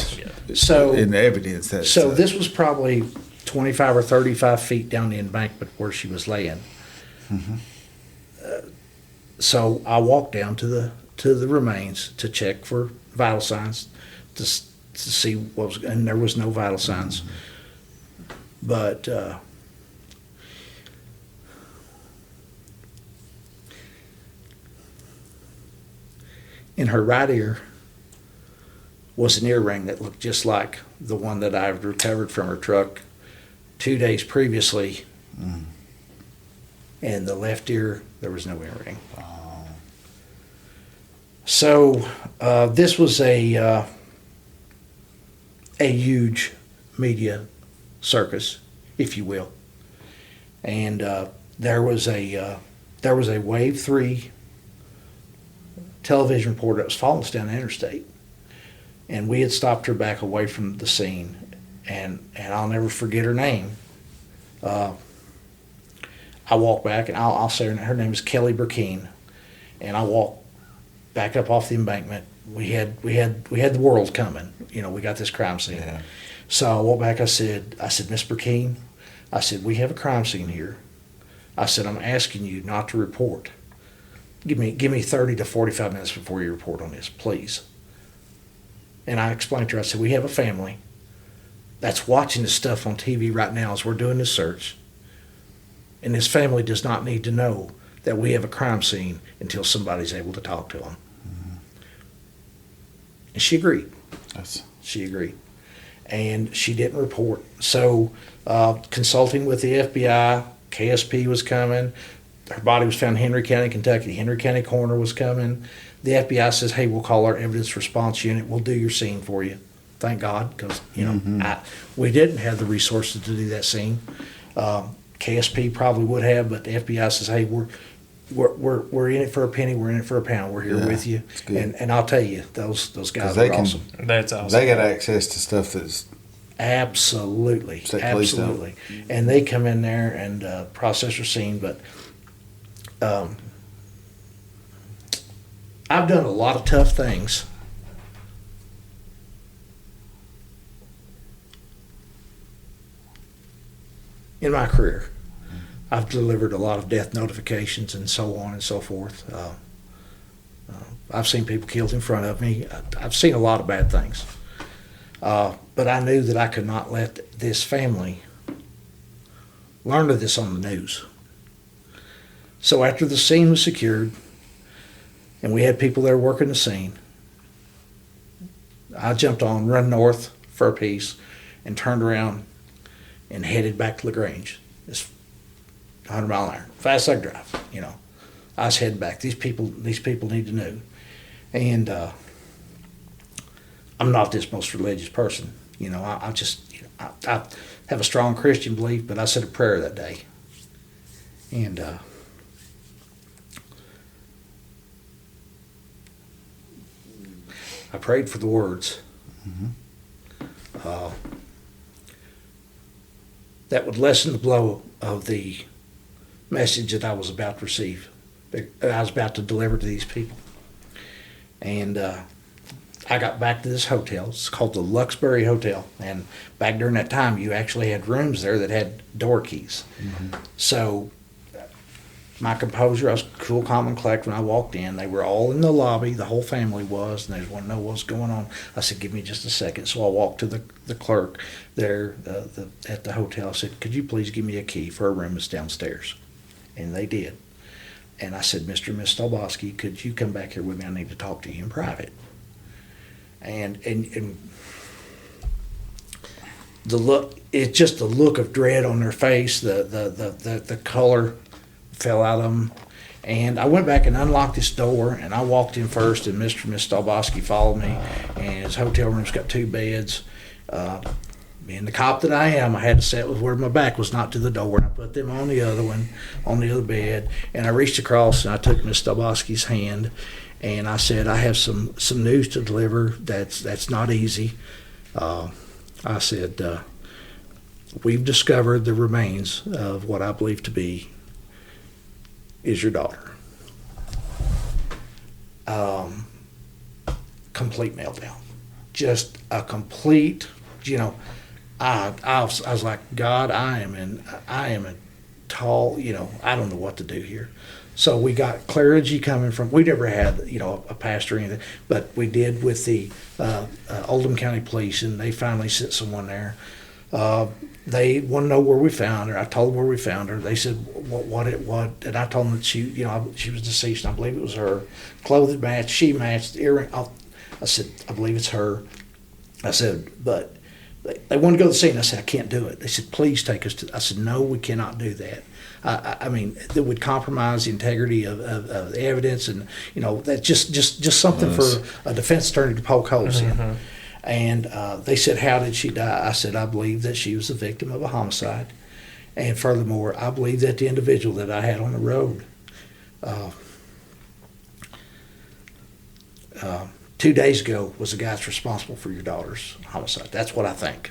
so in the evidence. This was probably 25 or 35 feet down the embankment where she was laying. Mm-hmm. So I walked down to the remains to check for vital signs to see what was, and there was no vital signs. Mm-hmm. But in her right ear was an earring that looked just like the one that I've recovered from her truck 2 days previously and the left ear, there was no earring. So this was a huge media circus, if you will, and there was a Wave 3 television reporter that was following us down the interstate, and we had stopped her back away from the scene, and I'll never forget her name. I walked back, and I'll say her name is Kelly Burkeen, and I walked back up off the embankment. We had the world coming. You know, we got this crime scene. Yeah. So I walked back. I said, Miss Burkeen, I said, we have a crime scene here. I said, I'm asking you not to report. Give me 30 to 45 minutes before you report on this, please. And I explained to her, I said, we have a family that's watching this stuff on TV right now as we're doing this search. And this family does not need to know that we have a crime scene until somebody's able to talk to them. Mm-hmm. And she agreed. She agreed. And she didn't report. So consulting with the FBI, KSP was coming. Her body was found in Henry County, Kentucky. The Henry County coroner was coming. The FBI says, hey, we'll call our evidence response unit. We'll do your scene for you. Thank God, because, you know, we didn't have the resources to do that scene. KSP probably would have, but the FBI says, hey, we're in it for a penny, we're in it for a pound. We're here with you. And I'll tell you, those guys are awesome. That's awesome. They got access to stuff that's absolutely. And they come in there and process your scene, but I've done a lot of tough things. In my career, I've delivered a lot of death notifications and so on and so forth. I've seen people killed in front of me. I've seen a lot of bad things. But I knew that I could not let this family learn of this on the news. So after the scene was secured and we had people there working the scene, I jumped on, run north for a piece, and turned around and headed back to LaGrange. It's 100 mile an hour, fast I could drive. You know, I was heading back. These people need to know. And I'm not this most religious person. You know, I have a strong Christian belief, but I said a prayer that day, and I prayed for the words. That would lessen the blow of the message that I was about to receive, that I was about to deliver to these people. And I got back to this hotel. It's called the Luxbury Hotel. And back during that time, you actually had rooms there that had door keys. So my composure, I was cool, calm, and collected when I walked in. They were all in the lobby, the whole family was, and they just wanted to know what's going on. I said, give me just a second. So I walked to the clerk there at the hotel. I said, could you please give me a key for a room that's downstairs? And they did. And I said, Mr. and Miss Stalbosky, could you come back here with me? I need to talk to you in private. And the look, it's just the look of dread on their face, the color fell out of them. And I went back and unlocked this door, and I walked in first, and Mr. and Miss Stalbosky followed me, and his hotel room's got 2 beds. Being the cop that I am, I had to sit with where my back was not to the door, and I put them on the other one, on the other bed, and I reached across and I took Miss Stalbosky's hand, and I said, I have some news to deliver that's not easy. I said, we've discovered the remains of what I believe to be is your daughter. Complete meltdown. Just a complete, you know, I was like, God, I am a tall, you know, I don't know what to do here. So we got clergy coming from, we never had, you know, a pastor or anything, but we did with the Oldham County Police, and they finally sent someone there. They want to know where we found her. I told them where we found her. They said, what, and I told them that she, you know, she was deceased, and I believe it was her. Clothing matched, she matched, the earring. I said, I believe it's her. I said, but they wanted to go to the scene. I said, I can't do it. They said, please take us to, I said, no, we cannot do that. I mean, that would compromise the integrity of the evidence, and that's just something for a defense attorney to poke holes in. And they said, "How did she die?" I said, "I believe that she was the victim of a homicide, and furthermore, I believe that the individual that I had on the road 2 days ago was the guy that's responsible for your daughter's homicide. That's what I think."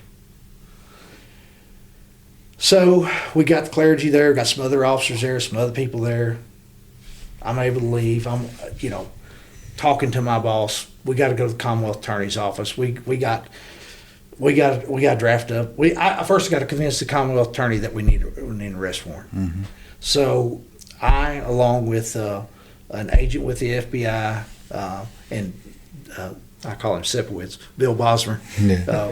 So we got the clergy there, got some other officers there, some other people there. I'm able to leave. I'm, talking to my boss. We got to go to the Commonwealth Attorney's office. We got drafted up. I first got to convince the Commonwealth Attorney that we need an arrest warrant. Mm-hmm. So I, along with an agent with the FBI, and I call him Sipowicz, Bill Bosmer,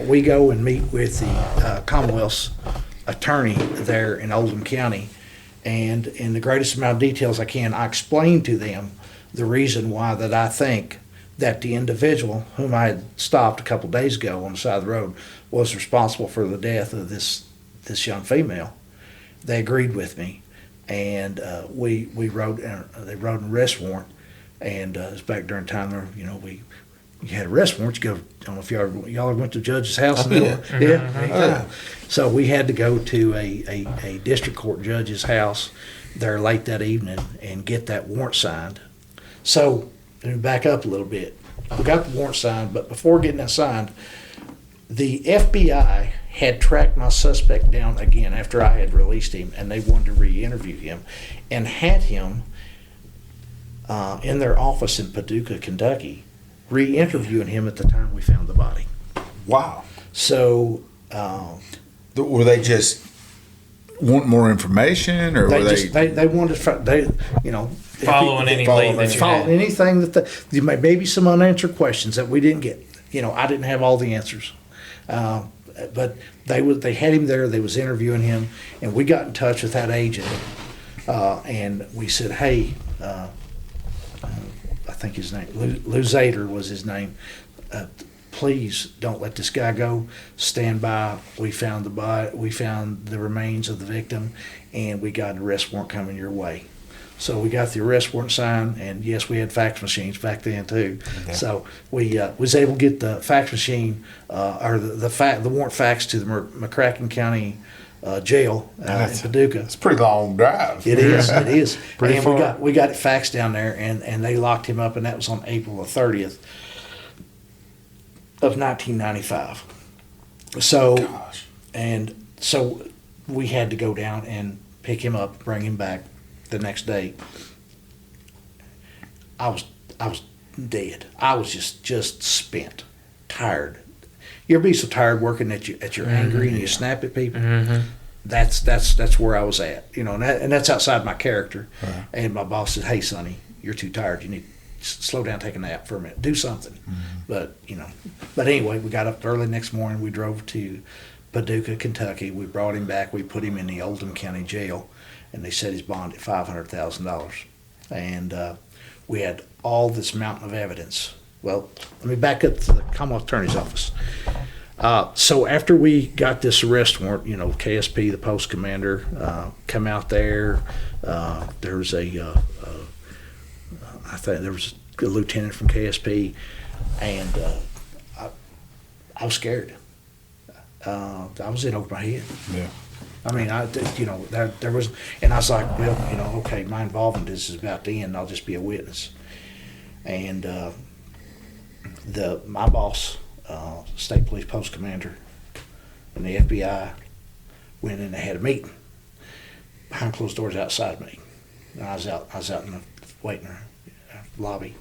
we go and meet with the Commonwealth's attorney there in Oldham County, and in the greatest amount of details I can, I explain to them the reason why that I think that the individual whom I had stopped a couple days ago on the side of the road was responsible for the death of this young female. They agreed with me, and they wrote an arrest warrant, and it was back during time where you had arrest warrants. You go, I don't know if y'all ever went to the judge's house. Yeah. So we had to go to a district court judge's house there late that evening and get that warrant signed. So let me back up a little bit. We got the warrant signed, but before getting that signed, the FBI had tracked my suspect down again after I had released him, and they wanted to re-interview him, and had him in their office in Paducah, Kentucky, re-interviewing him at the time we found the body. Wow. So were they just want more information, or were they wanted following any lead that you had. Anything that maybe some unanswered questions that we didn't get. I didn't have all the answers, but they had him there. They was interviewing him, and we got in touch with that agent, and we said, "Hey, I think his name Lou Zader was his name. Please don't let this guy go. Stand by. We found the body. We found the remains of the victim, and we got an arrest warrant coming your way." So we got the arrest warrant signed, and yes, we had fax machines back then too. Okay. So we was able to get the fax machine or the warrant fax to the McCracken County jail in Paducah. It's a pretty long drive. It is. It is. Pretty and far. we got it faxed down there, and they locked him up, and that was on April the 30th of 1995. So, Gosh. and so we had to go down and pick him up, bring him back the next day. I was dead. I was just spent, tired. You ever be so tired working that you're angry and you snap at people? Mm-hmm. That's where I was at, and that's outside my character. Right. And my boss said, "Hey, Sonny, you're too tired. You need to slow down, take a nap for a minute, do something." Mm-hmm. But anyway, we got up early next morning. We drove to Paducah, Kentucky. We brought him back. We put him in the Oldham County Jail, and they set his bond at $500,000. And we had all this mountain of evidence. Well, let me back up to the Commonwealth Attorney's office. So after we got this arrest warrant, KSP, the post commander, come out there. There was I think there was a lieutenant from KSP, and I was scared. I was in over my head. Yeah. I mean, there was, and I was like, well, okay, my involvement in this is about to end. I'll just be a witness. And my boss, state police post commander, and the FBI went in and had a meeting behind closed doors outside me. And I was out in the waiting room, lobby,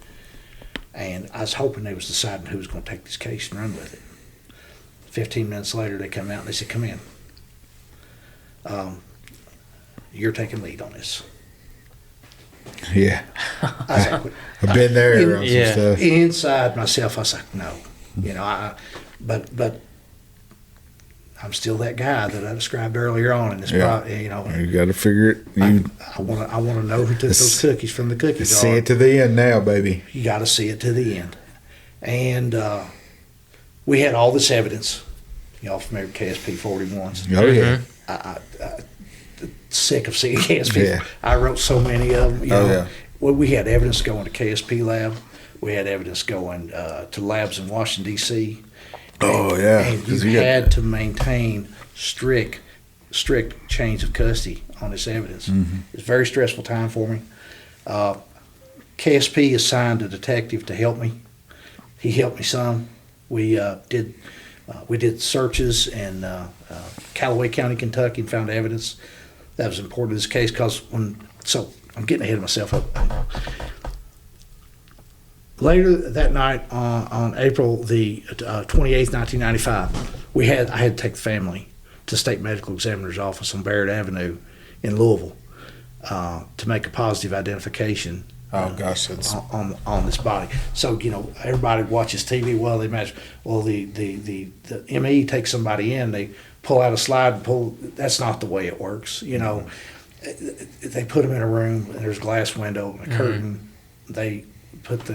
and I was hoping they was deciding who was going to take this case and run with it. 15 minutes later, they come out and they said, "Come in. You're taking lead on this." Yeah. I was like, I've been there on some stuff. inside myself, I was like, no, but I'm still that guy that I described earlier on in this. Yeah. You got to figure it. I want to know who took those cookies from the cookie jar. See it to the end now, baby. You got to see it to the end, and we had all this evidence. Y'all familiar with KSP 41s? Oh yeah. sick of seeing KSP. Yeah. I wrote so many of them. You know. yeah. Well, we had evidence going to KSP lab. We had evidence going to labs in Washington, D.C. Oh, yeah. And 'Cause you you got- had to maintain strict chains of custody on this evidence. It's a very stressful time for me. KSP assigned a detective to help me. He helped me some. We did searches in Callaway County, Kentucky, and found evidence that was important to this case. So I'm getting ahead of myself. Later that night, on April the 28th, 1995, I had to take the family to State Medical Examiner's office on Barrett Avenue in Louisville to make a positive identification. Oh gosh, that's On this body. So everybody watches TV. Well, they imagine. Well, the ME takes somebody in. They pull out a slide and pull. That's not the way it works. They put them in a room and there's a glass window and a curtain. They put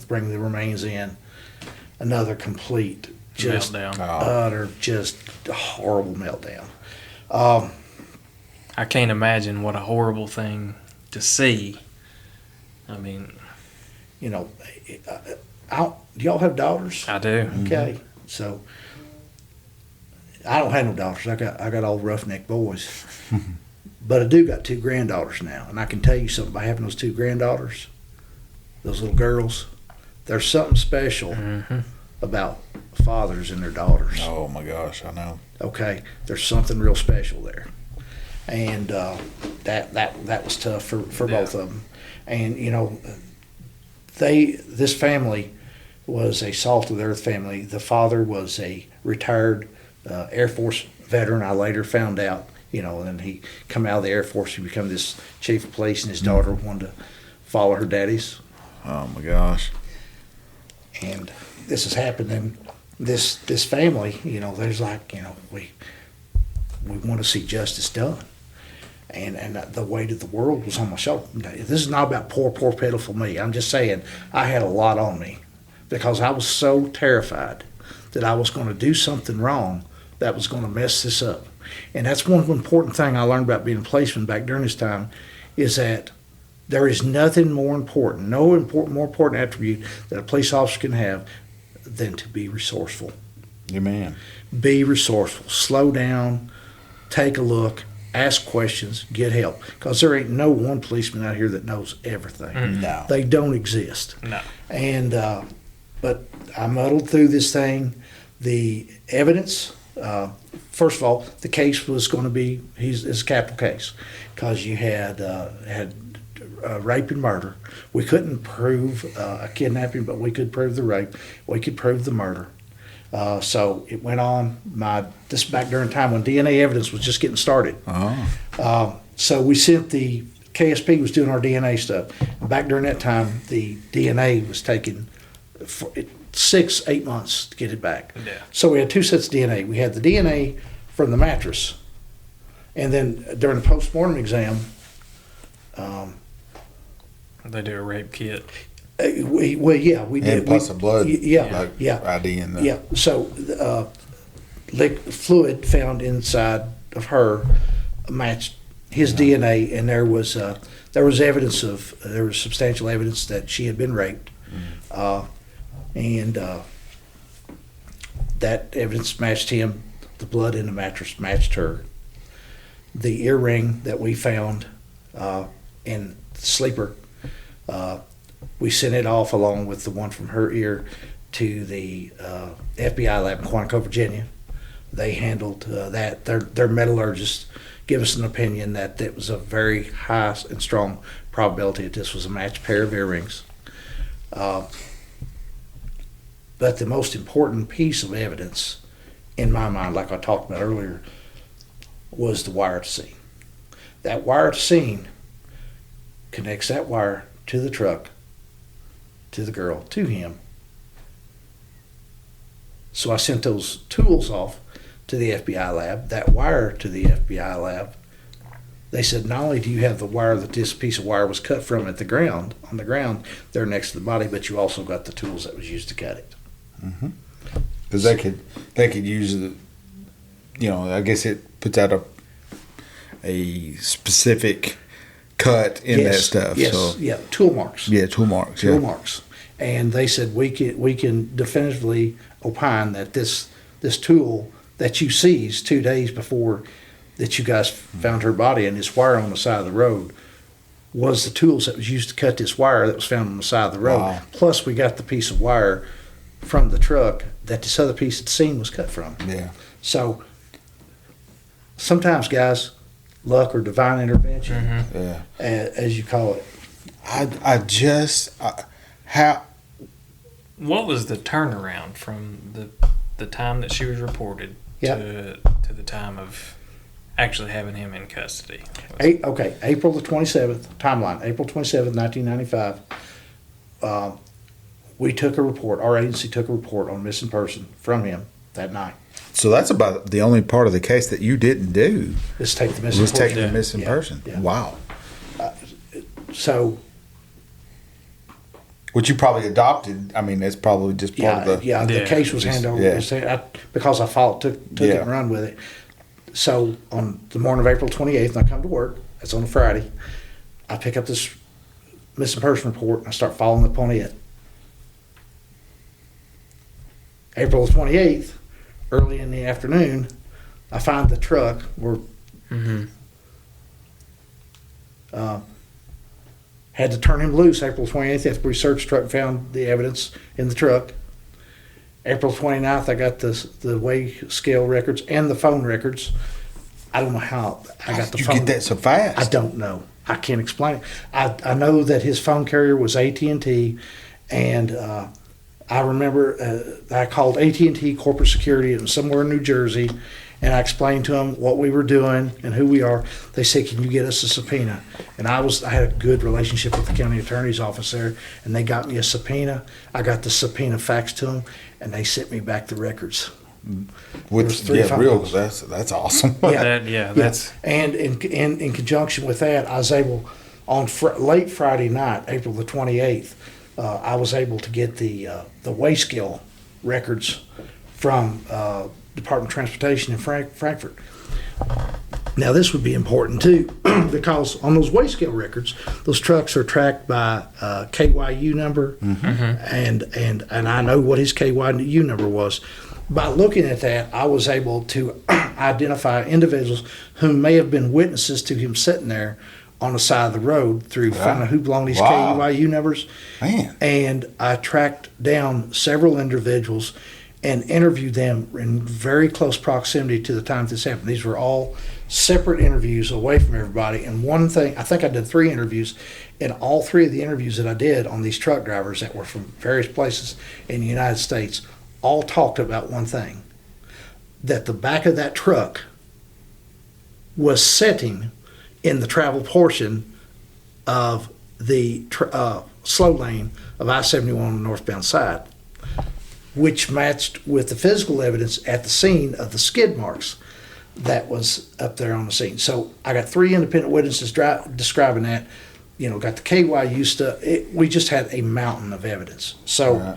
bring the remains in. Another complete just Meltdown. utter just horrible meltdown. I can't imagine what a horrible thing to see. I mean, Do y'all have daughters? I do. Okay, so I don't have no daughters. I got all roughneck boys, but I do got 2 granddaughters now, and I can tell you something by having those 2 granddaughters, those little girls. There's something special about fathers and their daughters. oh my gosh, I know. Okay, there's something real special there, and that was tough for both of them. And this family was a salt of the earth family. The father was a retired Air Force veteran. I later found out, and he come out of the Air Force, he become this chief of police, and his daughter wanted to follow her daddy's. Oh my gosh. And this has happened in this family. There's we want to see justice done. And the weight of the world was on my shoulder. This is not about poor, pitiful me. I'm just saying I had a lot on me because I was so terrified that I was going to do something wrong that was going to mess this up. And that's one important thing I learned about being a policeman back during this time is that there is nothing more important, more important attribute that a police officer can have than to be resourceful. Amen. Be resourceful. Slow down. Take a look. Ask questions, get help, because there ain't no one policeman out here that knows everything. No. They don't exist. No. And but I muddled through this thing. The evidence, first of all, the case was going to be it's a capital case because you had rape and murder. We couldn't prove a kidnapping, but we could prove the rape. We could prove the murder. So it went on. This back during time when DNA evidence was just getting started. So we sent the KSP was doing our DNA stuff. And back during that time, the DNA was taking 6-8 months to get it back. Yeah. So we had 2 sets of DNA. We had the DNA from the mattress, and then during the postmortem exam, They do a rape kit. we did. And plus the blood. Yeah. ID in there. Yeah. So fluid found inside of her matched his DNA, and there was substantial evidence that she had been raped, and that evidence matched him. The blood in the mattress matched her. The earring that we found in the sleeper, we sent it off along with the one from her ear to the FBI lab in Quantico, Virginia. They handled that. Their metallurgists give us an opinion that it was a very high and strong probability that this was a matched pair of earrings. But the most important piece of evidence, in my mind, like I talked about earlier, was the wire to scene. That wire to scene connects that wire to the truck, to the girl, to him. So I sent those tools off to the FBI lab, that wire to the FBI lab. They said, not only do you have the wire that this piece of wire was cut from on the ground there next to the body, but you also got the tools that was used to cut it. Because they could use it. I guess it puts out a specific cut in that stuff. Yes, So yeah, tool marks. yeah, tool marks. Tool Yeah. marks. And they said we can definitively opine that this tool that you seized 2 days before that you guys found her body and this wire on the side of the road was the tools that was used to cut this wire that was found on the side of the road. Wow. Plus, we got the piece of wire from the truck that this other piece of the scene was cut from. Yeah. So sometimes, guys, luck or divine intervention, Yeah. as you call it. How What was the turnaround from the time that she was reported to the time of actually having him in custody? April the 27th, timeline, April 27th, 1995. We took a report, our agency took a report on a missing person from him that night. so that's about the only part of the case that you didn't do Let's take the missing was person. taking a missing Yeah, person. yeah. Wow. So, Which you probably adopted. I mean, that's probably just part of the. the Yeah, case was just- handed over yeah. because I took it Yeah. and run with it. So on the morning of April 28th, I come to work. It's on a Friday. I pick up this missing person report and I start following up on it. April 28th, early in the afternoon, I find the truck where had to turn him loose April 28th after we searched the truck and found the evidence in the truck. April 29th, I got the weigh scale records and the phone records. I don't know how I How got did the you phone. get that so fast? I don't know. I can't explain it. I know that his phone carrier was AT&T, and I remember I called AT&T corporate security in somewhere in New Jersey, and I explained to them what we were doing and who we are. They said, "Can you get us a subpoena?" And I had a good relationship with the county attorney's office there, and they got me a subpoena. I got the subpoena faxed to them, and they sent me back the records. With was 3 yeah, phone real. calls. That's awesome. That's And in conjunction with that, I was able on late Friday night, April the 28th, I was able to get the weigh scale records from Department of Transportation in Frankfurt. Now this would be important too, because on those weigh scale records, those trucks are tracked by KYU number, and I know what his KYU number was. By looking at that, I was able to identify individuals who may have been witnesses to him sitting there on the side of the road through finding who belonged to these Wow. KYU numbers. Man. And I tracked down several individuals and interviewed them in very close proximity to the time this happened. These were all separate interviews away from everybody. And one thing, I think I did 3 interviews, and all 3 of the interviews that I did on these truck drivers that were from various places in the United States all talked about one thing, that the back of that truck was sitting in the travel portion of the slow lane of I-71 on the northbound side, which matched with the physical evidence at the scene of the skid marks that was up there on the scene. So I got 3 independent witnesses describing that, got the KYU stuff. We just had a mountain of evidence. So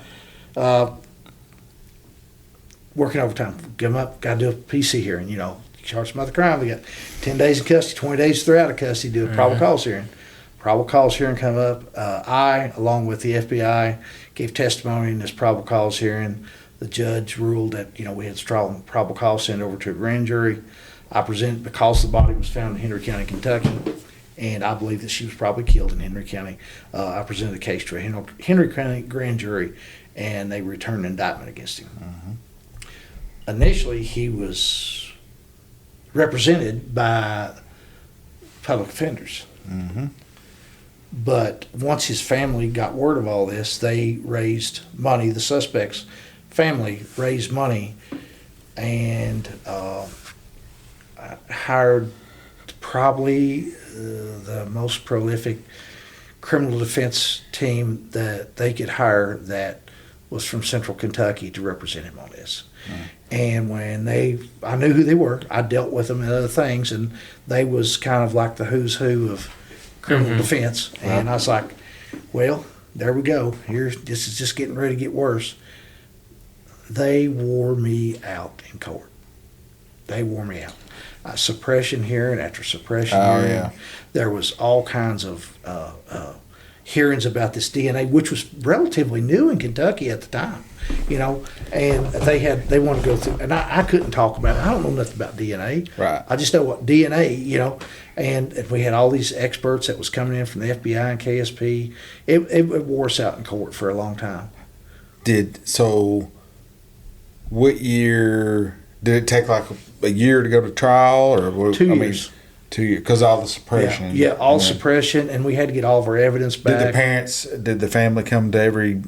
working overtime, give them up, got to do a PC hearing, charge some other crime. We got 10 days in custody, 20 days they're out of custody, do a probable cause hearing. Probable cause hearing come up. I, along with the FBI, gave testimony in this probable cause hearing. The judge ruled that, we had strong probable cause sent over to a grand jury. I presented, because the body was found in Henry County, Kentucky, and I believe that she was probably killed in Henry County, I presented the case to a Henry County grand jury, and they returned an indictment against him. Initially, he was represented by public offenders. But once his family got word of all this, they raised money. The suspect's family raised money and hired probably the most prolific criminal defense team that they could hire that was from Central Kentucky to represent him on this. And when I knew who they were. I dealt with them and other things, and they was kind of like the who's who of criminal defense. And I was like, well, there we go. This is just getting ready to get worse. They wore me out in court. they wore me out. Suppression hearing after suppression Oh, hearing. yeah. There was all kinds of hearings about this DNA, which was relatively new in Kentucky at the time, and they wanted to go through, and I couldn't talk about it. I don't know nothing about DNA. Right. I just know what DNA, and we had all these experts that was coming in from the FBI and KSP. It wore us out in court for a long time. What year did it take? Like a year to go to trial, or what? 2 years. 2 years, because all the suppression. Yeah, all suppression, and we had to get all of our evidence back. Did the family come to every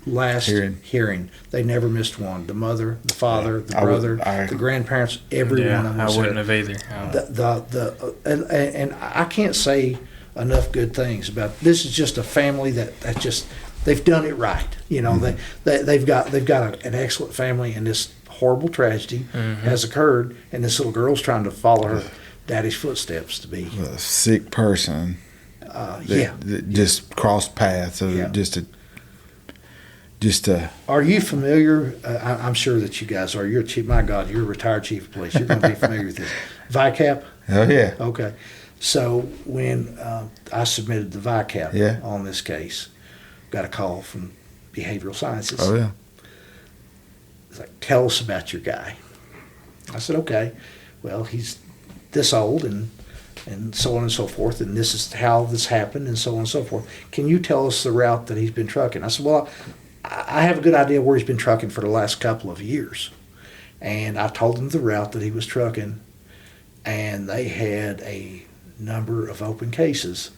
last hearing? hearing? They never missed one. The mother, the father, the I would- brother, the grandparents, every one of them. I was wouldn't there. have either. And I can't say enough good things about this. Is just a family that just they've done it right. They've got an excellent family, and this horrible tragedy has occurred, and this little girl's trying to follow her daddy's footsteps to be A sick person. That just crossed paths. Yeah. Just a. Are you familiar? I'm sure that you guys are. You're a chief. My God, you're a retired chief of police. You're going to be familiar with this. VICAP. Oh yeah. Okay. So when I submitted the VICAP on this case, got a call from behavioral sciences. Oh yeah. It's like, tell us about your guy. I said, okay. Well, he's this old and so on and so forth, and this is how this happened, and so on and so forth. Can you tell us the route that he's been trucking? I said, well, I have a good idea where he's been trucking for the last couple of years. And I told them the route that he was trucking, and they had a number of open cases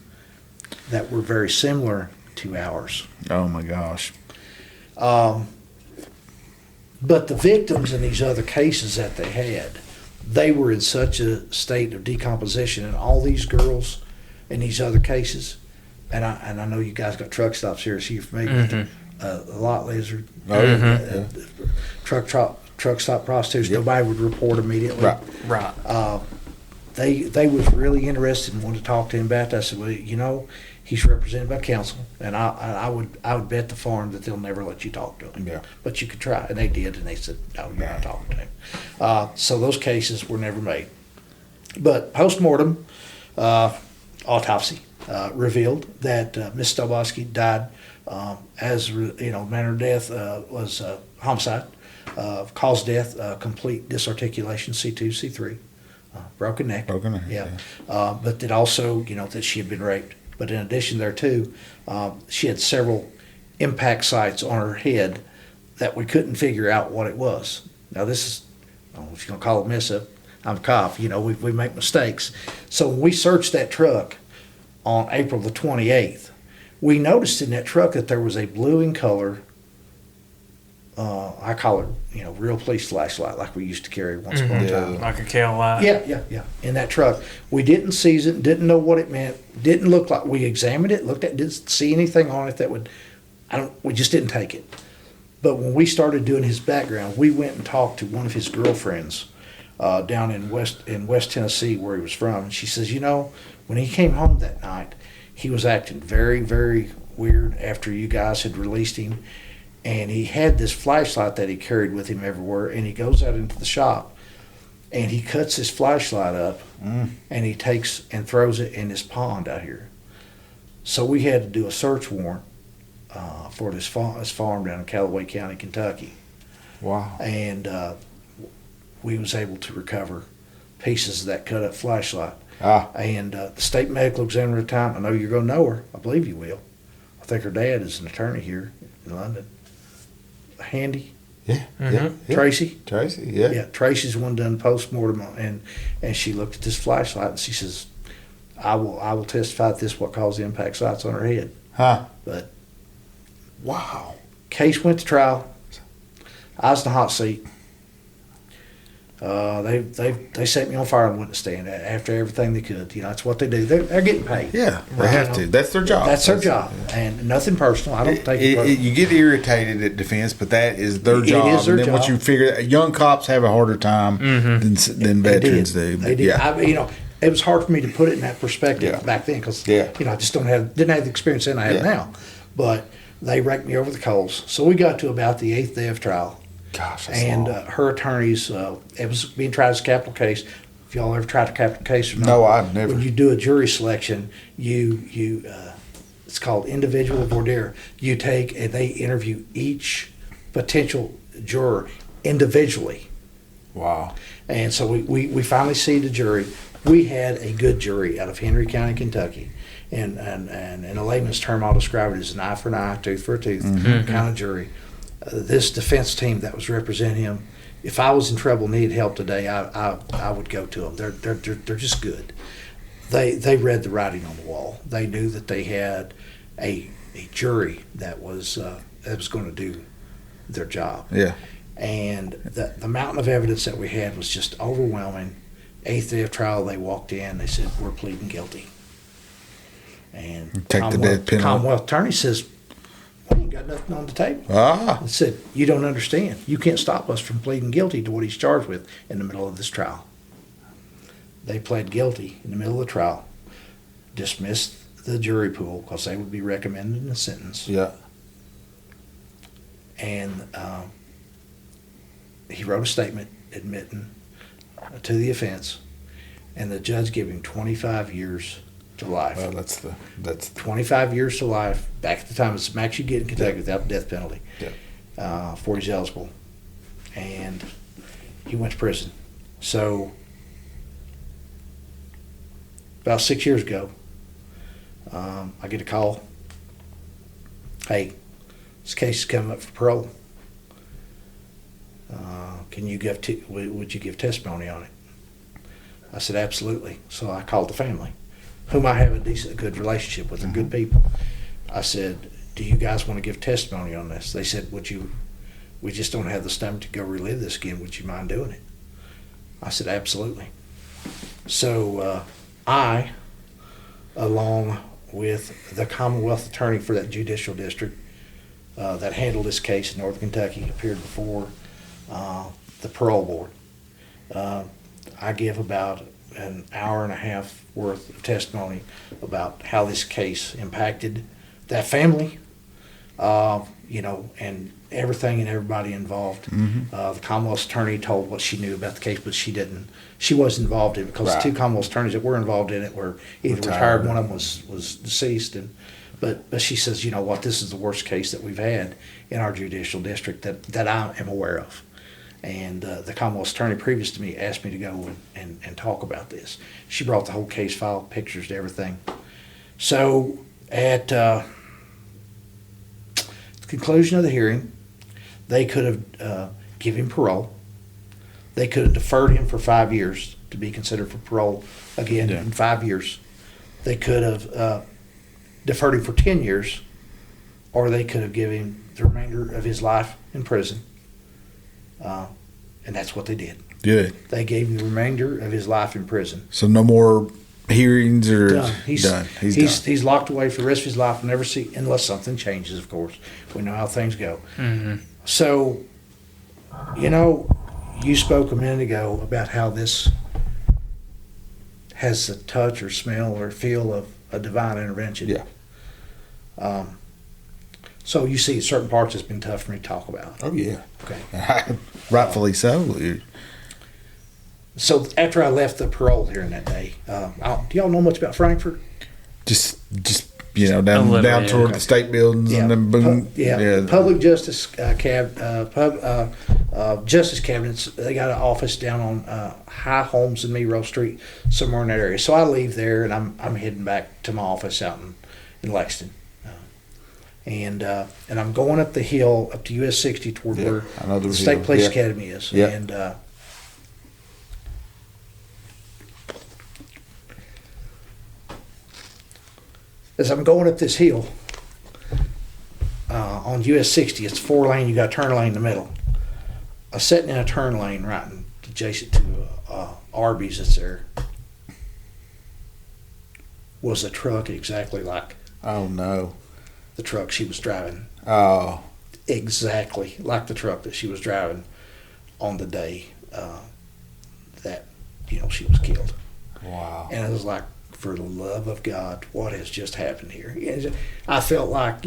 that were very similar to ours. Oh my gosh. But the victims in these other cases that they had, they were in such a state of decomposition, and all these girls in these other cases, and I know you guys got truck stops here, so you're familiar with a lot lizard, truck stop prostitutes. Nobody would report immediately. Right. They was really interested and wanted to talk to him about that. I said, well, he's represented by counsel, and I would bet the farm that they'll never let you talk to him. Yeah. But you could try, and they did, and they said, no, you're not talking to him. So those cases were never made. But postmortem autopsy revealed that Miss Stalbosky died manner of death was homicide, cause of death, complete disarticulation, C2, C3, broken neck. Broken neck, Yeah. But that also, that she had been raped. But in addition there too, she had several impact sites on her head that we couldn't figure out what it was. Now this is, I don't know if you're going to call it mess up. I'm a cop, we make mistakes. So when we searched that truck on April the 28th, we noticed in that truck that there was a blue in color, I call it, real police flashlight like we used to carry once upon a time. Like a Cal light. Yeah. In that truck. We didn't seize it, didn't know what it meant, didn't look like, we examined it, looked at it, didn't see anything on it that would, we just didn't take it. But when we started doing his background, we went and talked to one of his girlfriends down in West Tennessee where he was from. And she says, when he came home that night, he was acting very, very weird after you guys had released him. And he had this flashlight that he carried with him everywhere, and he goes out into the shop and he cuts his flashlight up and he takes and throws it in this pond out here. So we had to do a search warrant for this farm down in Callaway County, Kentucky. Wow. And we was able to recover pieces of that cut up flashlight. And the state medical examiner at the time, I know you're going to know her. I believe you will. I think her dad is an attorney here in London. Handy. Yeah. Tracy. Yeah. Yeah, Tracy's the one done postmortem, and she looked at this flashlight and she says, I will testify that this is what caused the impact sites on her head. But Wow. case went to trial. I was in the hot seat. They set me on fire on the witness stand after everything they could. That's what they do. They're getting paid. Yeah, they have to. That's their job. That's their job, and nothing personal. I don't take it personal. You get irritated at defense, but that is their job. It is their and then job. once you figure, young cops have a harder time than veterans do. They did. Yeah. It was hard for me to put it in that perspective Yeah. back then because Yeah. I just didn't have the experience that I have Yeah. now. But they raked me over the coals. So we got to about the 8th day of trial, Gosh, that's And long. her attorneys, it was being tried as a capital case. If y'all ever tried a capital case or not? No, I've never. When you do a jury selection, it's called individual voir dire. You take and they interview each potential juror individually. Wow. And so we finally see the jury. We had a good jury out of Henry County, Kentucky. And in a layman's term, I'll describe it as an eye for an eye, tooth for a tooth kind of jury. This defense team that was representing him, if I was in trouble, needed help today, I would go to them. They're just good. They read the writing on the wall. They knew that they had a jury that was going to do their job. Yeah. And the mountain of evidence that we had was just overwhelming. Eighth day of trial, they walked in. They said, "We're pleading guilty." And Take the death penalty. Commonwealth attorney says, "We ain't got nothing on the table." Ah. I said, "You don't understand. You can't stop us from pleading guilty to what he's charged with in the middle of this trial." They pled guilty in the middle of the trial, dismissed the jury pool because they would be recommended in a sentence. Yeah. And he wrote a statement admitting to the offense, and the judge gave him 25 years to life. Well, that's 25 years to life. Back at the time, it's the max you get in Kentucky without the death penalty. For he's eligible. And he went to prison. So about 6 years ago, I get a call. "Hey, this case is coming up for parole. Can you would you give testimony on it?" I said, "Absolutely." So I called the family, whom I have a good relationship with. They're good people. I said, "Do you guys want to give testimony on this?" They said, "We just don't have the stomach to go relive this again. Would you mind doing it?" I said, "Absolutely." So I, along with the Commonwealth attorney for that judicial district that handled this case in Northern Kentucky, appeared before the parole board. I give about an hour and a half worth of testimony about how this case impacted that family, and everything and everybody involved. The Commonwealth attorney told what she knew about the case, but she didn't. She wasn't involved in it because the two Commonwealth attorneys that were involved in it were either retired. One of them was deceased, but she says, "You know what? This is the worst case that we've had in our judicial district that I am aware of." And the Commonwealth attorney previous to me asked me to go and talk about this. She brought the whole case file, pictures, to everything. So at the conclusion of the hearing, they could have given him parole. They could have deferred him for 5 years to be considered for parole again in 5 years. They could have deferred him for 10 years, or they could have given him the remainder of his life in prison. And that's what they did. good. They gave him the remainder of his life in prison. So no more hearings or Done. He's done. He's done. He's locked away for the rest of his life. Never see, unless something changes, of course. We know how things go. So, you spoke a minute ago about how this has the touch or smell or feel of a divine intervention. Yeah. So you see certain parts that's been tough for me to talk about. Oh yeah. Okay. Rightfully so. So after I left the parole hearing that day, do y'all know much about Frankfurt? Just little, down yeah. toward the state buildings and then boom. Public Justice Justice Cabinets. They got an office down on High Holmes and Myra Street, somewhere in that area. So I leave there and I'm heading back to my office out in Lexington. And I'm going up the hill up to US 60 toward where I know the those State hills. Police Yeah. Academy is. Yeah. And as I'm going up this hill on US 60, it's 4-lane. You got a turn lane in the middle. I was sitting in a turn lane right adjacent to Arby's that's there. Was a truck exactly like Oh no. the truck she was driving. Oh. Exactly like the truck that she was driving on the day that she was killed. Wow. And I was like, for the love of God, what has just happened here? I felt like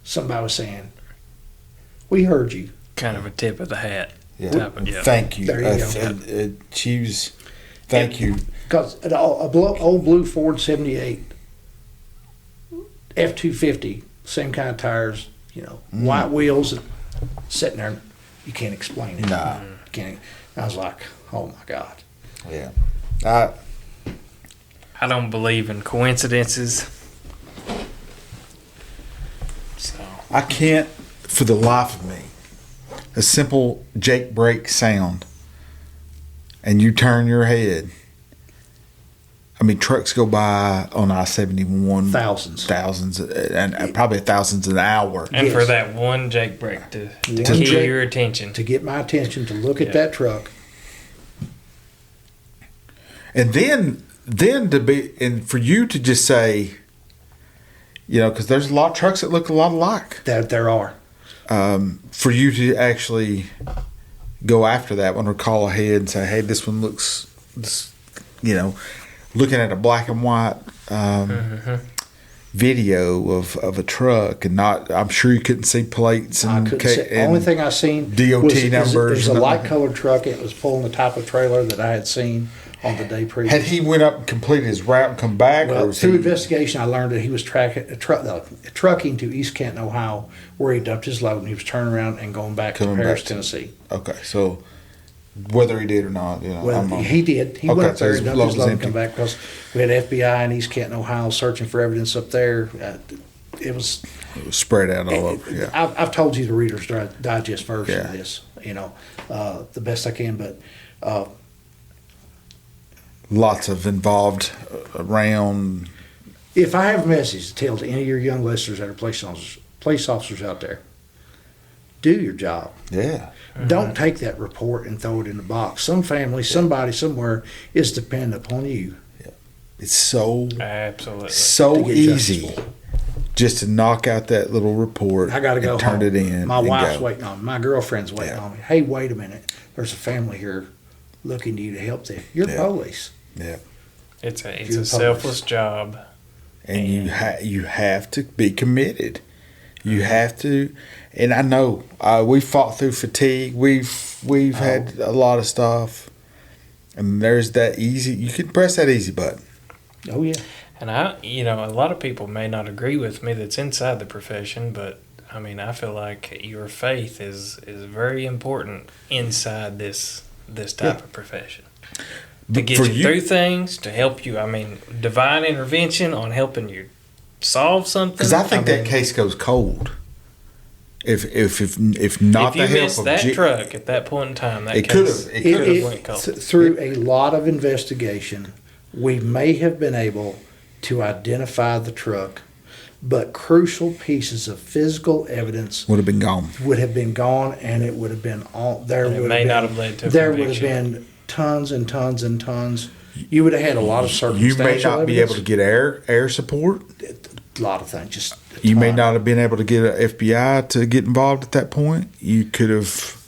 somebody was saying, We heard you. Kind of a tip of the hat. Yeah. Type of, yeah. Thank you. There you go. She was. Thank you. Because an old blue Ford 78 F-250, same kind of tires, white wheels, sitting there, you can't explain it. Nah. You can't. I was like, oh my God. Yeah. I don't believe in coincidences. So I can't, for the life of me, a simple Jake brake sound, and you turn your head. I mean, trucks go by on I-71. Thousands, and probably thousands an hour. and Yes. for that one Jake break to One keep Jake- your attention. To get my attention to look at that truck. And then to be, and for you to just say, because there's a lot of trucks that look a lot alike. There are. For you to actually go after that one or call ahead and say, hey, this one looks, looking at a black and white video of a truck and not, I'm sure you couldn't see plates I and, couldn't see. The only thing I seen DOT was numbers. There's a and light nothing. colored truck. And it was pulling the type of trailer that I had seen on the day previous. Had he went up and completed his route and come back? or Well, was through he, investigation, I learned that he was trucking to East Canton, Ohio, where he dumped his load, and he was turning around and going back Coming to Paris, back to- Tennessee. Okay, so whether he did or not, Well, he did. He went Okay, up there so and his dumped load his was load and empty. come back because we had FBI in East Canton, Ohio, searching for evidence up there. It was. It was spread out all over. Yeah. I've told you the Reader's Digest version of Yeah. this, the best I can, but. Lots of involved around. If I have a message to tell to any of your young listeners that are police officers out there, do your job. Yeah. Don't take that report and throw it in the box. Some family, somebody, somewhere is dependent upon you. It's so Absolutely. To so get easy justice. just to knock out that little report. I got to go and turn home. it in. My and wife's go. waiting on me. My girlfriend's waiting Yeah. on me. Hey, wait a minute. There's a family here looking to you to help them. You're Yeah. police. Yeah. It's You're a police. selfless job. And you have to be committed. You have to, and I know we fought through fatigue. We've had a lot of stuff, and there's that easy. You can press that easy button. Oh, yeah. And a lot of people may not agree with me that's inside the profession, but I mean, I feel like your faith is very important inside this type of profession. To get For you through things, to help you. I mean, divine intervention on helping you solve something. Because I think that mean, case goes cold. If not if you the help missed of that truck at that point in time, that It could case have. It could could have went cold. Through a lot of investigation, we may have been able to identify the truck, but crucial pieces of physical evidence would have been gone. would have been gone, and it would have been all there. And it would may have not been, have led to a There would have conviction. been tons and tons and tons. You would have had a lot of You circumstantial may not be able to evidence. get air support. A lot of things. Just a You may ton. not have been able to get an FBI to get involved at that point. You could have.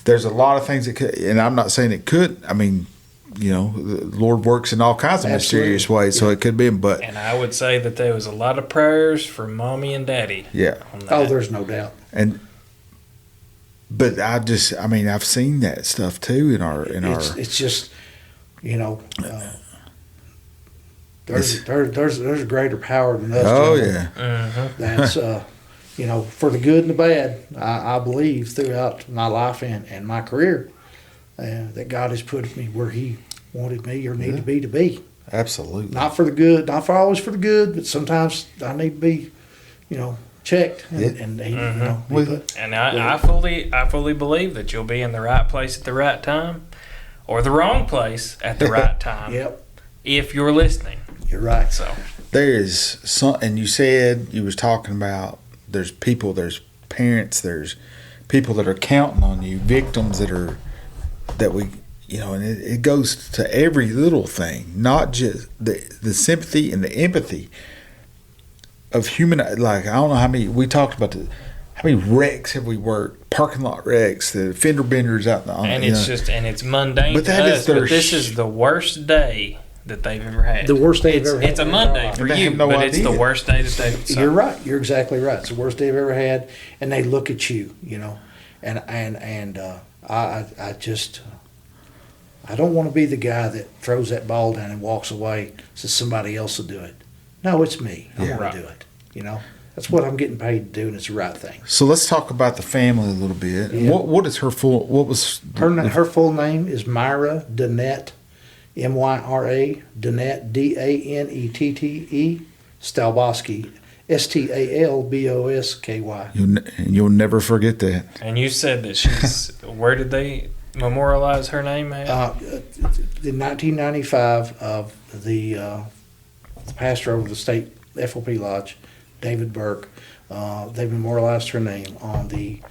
There's a lot of things that could, and I'm not saying it could. I mean, the Lord works in all kinds of mysterious Absolutely. ways, so it could be. But And I would say that there was a lot of prayers for mommy and daddy. yeah, On that. Oh, there's no doubt. but I've seen that stuff too in our. It's just, there's a greater power than us. Oh gentlemen. yeah, That's for the good and the bad. I believe throughout my life and my career that God has put me where He wanted me or need to be. absolutely. Not for the good, not for always for the good, but sometimes I need to be, checked and He, He put- And I fully believe that you'll be in the right place at the right time, or the wrong place at the right time. Yep, If you're listening. you're right. So There is some, and you said you was talking about there's people, there's parents, there's people that are counting on you, victims that we, and it goes to every little thing, not just the sympathy and the empathy of human. Like I don't know how many we talked about how many wrecks have we worked, parking lot wrecks, the fender benders out on, and it's mundane But to that is us, but their this is the worst day that they've ever had. The worst day it's, they've ever had. It's a Monday for They you, have no but it's idea. the worst day that they've. So. You're right. You're exactly right. It's the worst day I've ever had, and they look at you, and I just I don't want to be the guy that throws that ball down and walks away. Says somebody else will do it. No, it's me. I'm Yeah. going to do it. That's what I'm getting paid to do, and it's the right thing. So let's talk about the family a little bit. Yeah. What is her full? What was Her full name is Myra Danette, Myra Danette, Danette Stalbosky, Stalbosky. You'll never forget that. And you said that she's. Where did they memorialize her name at? In 1995, the pastor over the state FOP Lodge, David Burke, they memorialized her name on the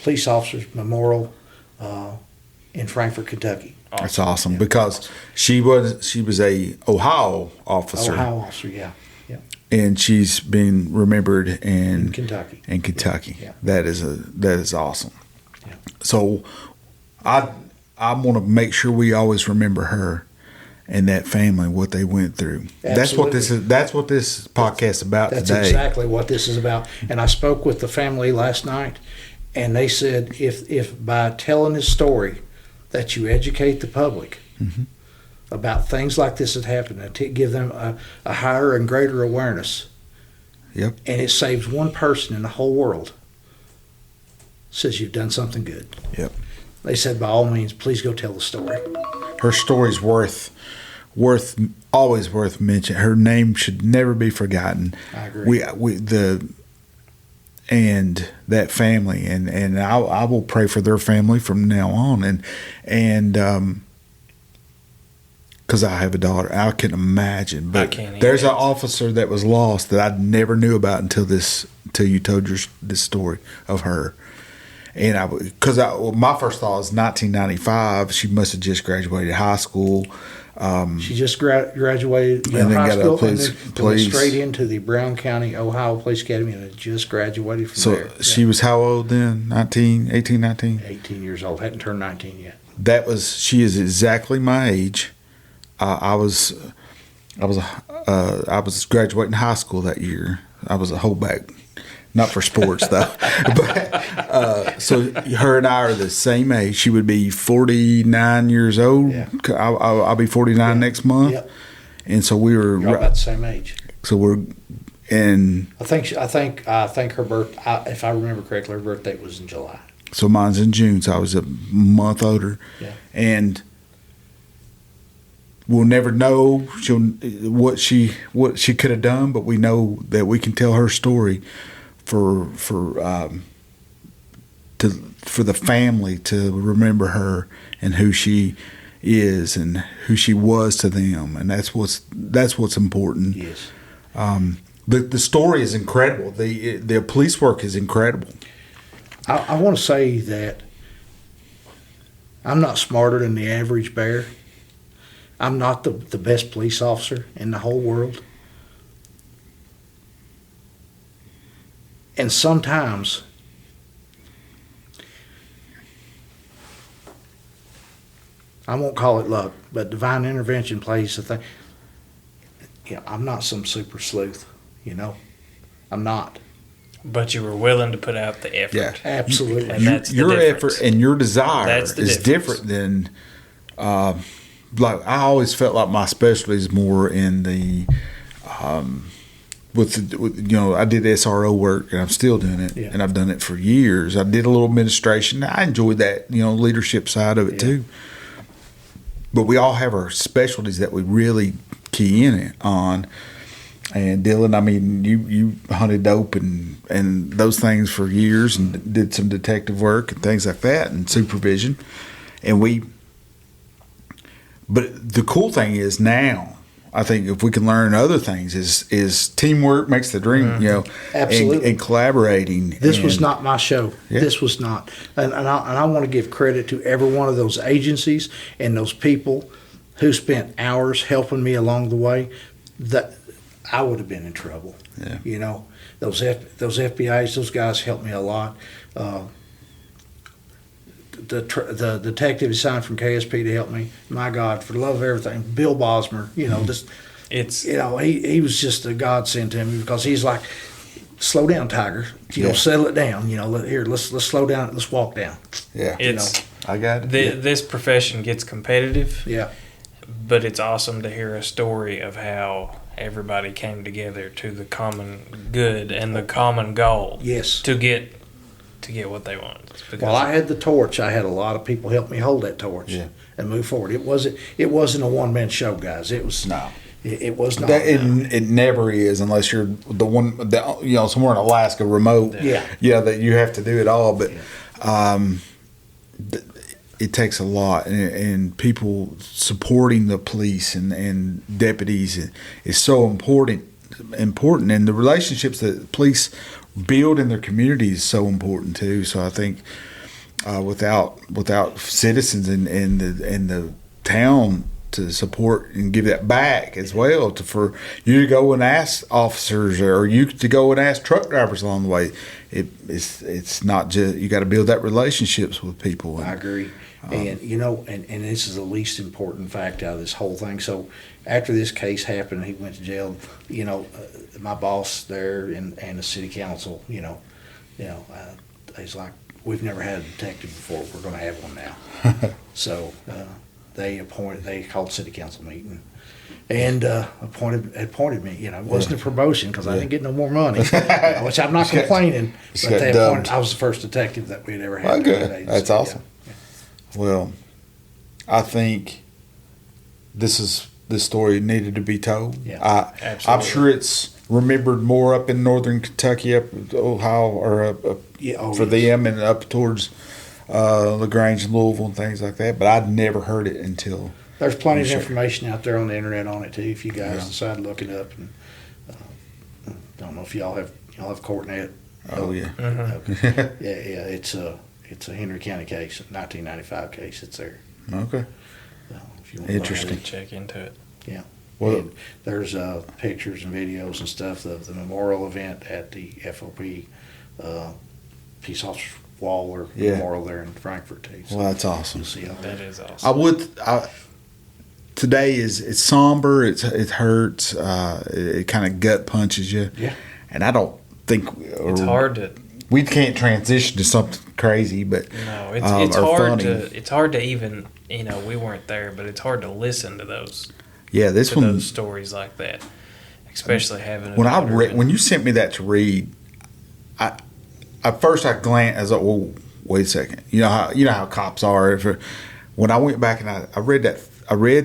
police officers memorial in Frankfort, Kentucky. That's awesome because she was a Ohio officer, Ohio officer, yeah, and she's been remembered in Kentucky. Yeah. That is awesome. Yeah. So I want to make sure we always remember her and that family, what they went through. Absolutely. That's what this podcast is about That's today. exactly what this is about. And I spoke with the family last night, and they said if by telling this story that you educate the public about things like this that happen, and to give them a higher and greater awareness, Yep. and it saves one person in the whole world, says you've done something good. Yep. They said, by all means, please go tell the story. Her story's always worth mentioning. Her name should never be forgotten. I agree. And that family, and I will pray for their family from now on, and because I have a daughter, I can imagine. But I can't there's an either. officer that was lost that I never knew about until you told this story of her. And my first thought was 1995. She must have just graduated high school. She just graduated And then high got a school police- and then went police- straight into the Brown County, Ohio Police Academy, and had just graduated from So there. she was how old then? 18, 19? 18 years old, hadn't turned 19 yet. She is exactly my age. I was graduating high school that year. I was a holdback, not for sports though. But so her and I are the same age. She would be 49 years old. Yeah. I'll be 49 next month. Yep. And so we were. You're all about the same age. So we're, and I think her birth. If I remember correctly, her birthday was in July. so mine's in June. So I was a month older. Yeah. And we'll never know what she could have done, but we know that we can tell her story for the family to remember her and who she is and who she was to them, and that's what's important. Yes. The story is incredible. The police work is incredible. I want to say that I'm not smarter than the average bear. I'm not the best police officer in the whole world. And sometimes I won't call it luck, but divine intervention plays a thing. I'm not some super sleuth, I'm not. But you were willing to put out the effort. Yeah. Absolutely. And that's the your difference. effort and your desire That's the is difference. different than like I always felt like my specialty is more in the I did SRO work and I'm still doing it. Yeah. And I've done it for years. I did a little administration. I enjoyed that leadership side of it too. But we all have our specialties that we really key in it on. And Dylan, I mean, you hunted dope and those things for years and did some detective work and things like that and supervision. But the cool thing is now, I think if we can learn other things is teamwork makes the dream, Absolutely. and collaborating. This was not my show. Yeah. This was not. And I want to give credit to every one of those agencies and those people who spent hours helping me along the way. That I would have been in trouble. Yeah. Those FBIs, those guys helped me a lot. the detective assigned from KSP to help me. My God, for the love of everything, Bill Bosmer. He was just a godsend to me because he's like, slow down, Tiger. Settle it down. Let's slow down. Let's walk down. Yeah, I got it. This profession gets competitive. Yeah, but it's awesome to hear a story of how everybody came together to the common good and the common goal. Yes, to get what they want. Well, I had the torch. I had a lot of people help me hold that torch and move forward. It wasn't a one man show, guys. It was no. It was not. It never is unless you're the one that somewhere in Alaska, remote. That you have to do it all. But it takes a lot, and people supporting the police and deputies is so important, and the relationships that police build in their community is so important too. So I think without citizens in the town to support and give that back as well, for you to go and ask officers or you to go and ask truck drivers along the way, it's not just, you got to build that relationships with people. I agree. And and this is the least important fact out of this whole thing. So after this case happened, he went to jail. My boss there and the city council, he's like, we've never had a detective before. We're going to have one now. So they called city council meeting and appointed me. It wasn't a promotion because I didn't get no more money, which I'm not complaining. But I was the first detective that we'd ever had. Oh, good. That's awesome. Yeah. Well, I think this story needed to be told. Yeah, I'm sure it's remembered more up in northern Kentucky, up Ohio, or for them, and up towards LaGrange and Louisville and things like that. But I'd never heard it until. There's plenty of information out there on the internet on it too. If you guys decide to look it up, and don't know if y'all have CourtNet. Oh yeah. It's a Henry County case, 1995 case. It's there. Okay. So if you want Interesting. To check into it. Yeah. Well, and there's pictures and videos and stuff of the memorial event at the FOP Peace Officers Wall or memorial there in Frankfort too. So well, that's awesome. You'll see that is awesome. Today it's somber. It hurts. It kind of gut punches you. Yeah. And I don't think it's hard to. We can't transition to something crazy, but no, it's hard funny. It's hard to even we weren't there, but it's hard to listen to those. Yeah, those stories like that, especially having. When you sent me that to read, at first I glanced. I was like, "Whoa, wait a second." You know how cops are. When I went back and I read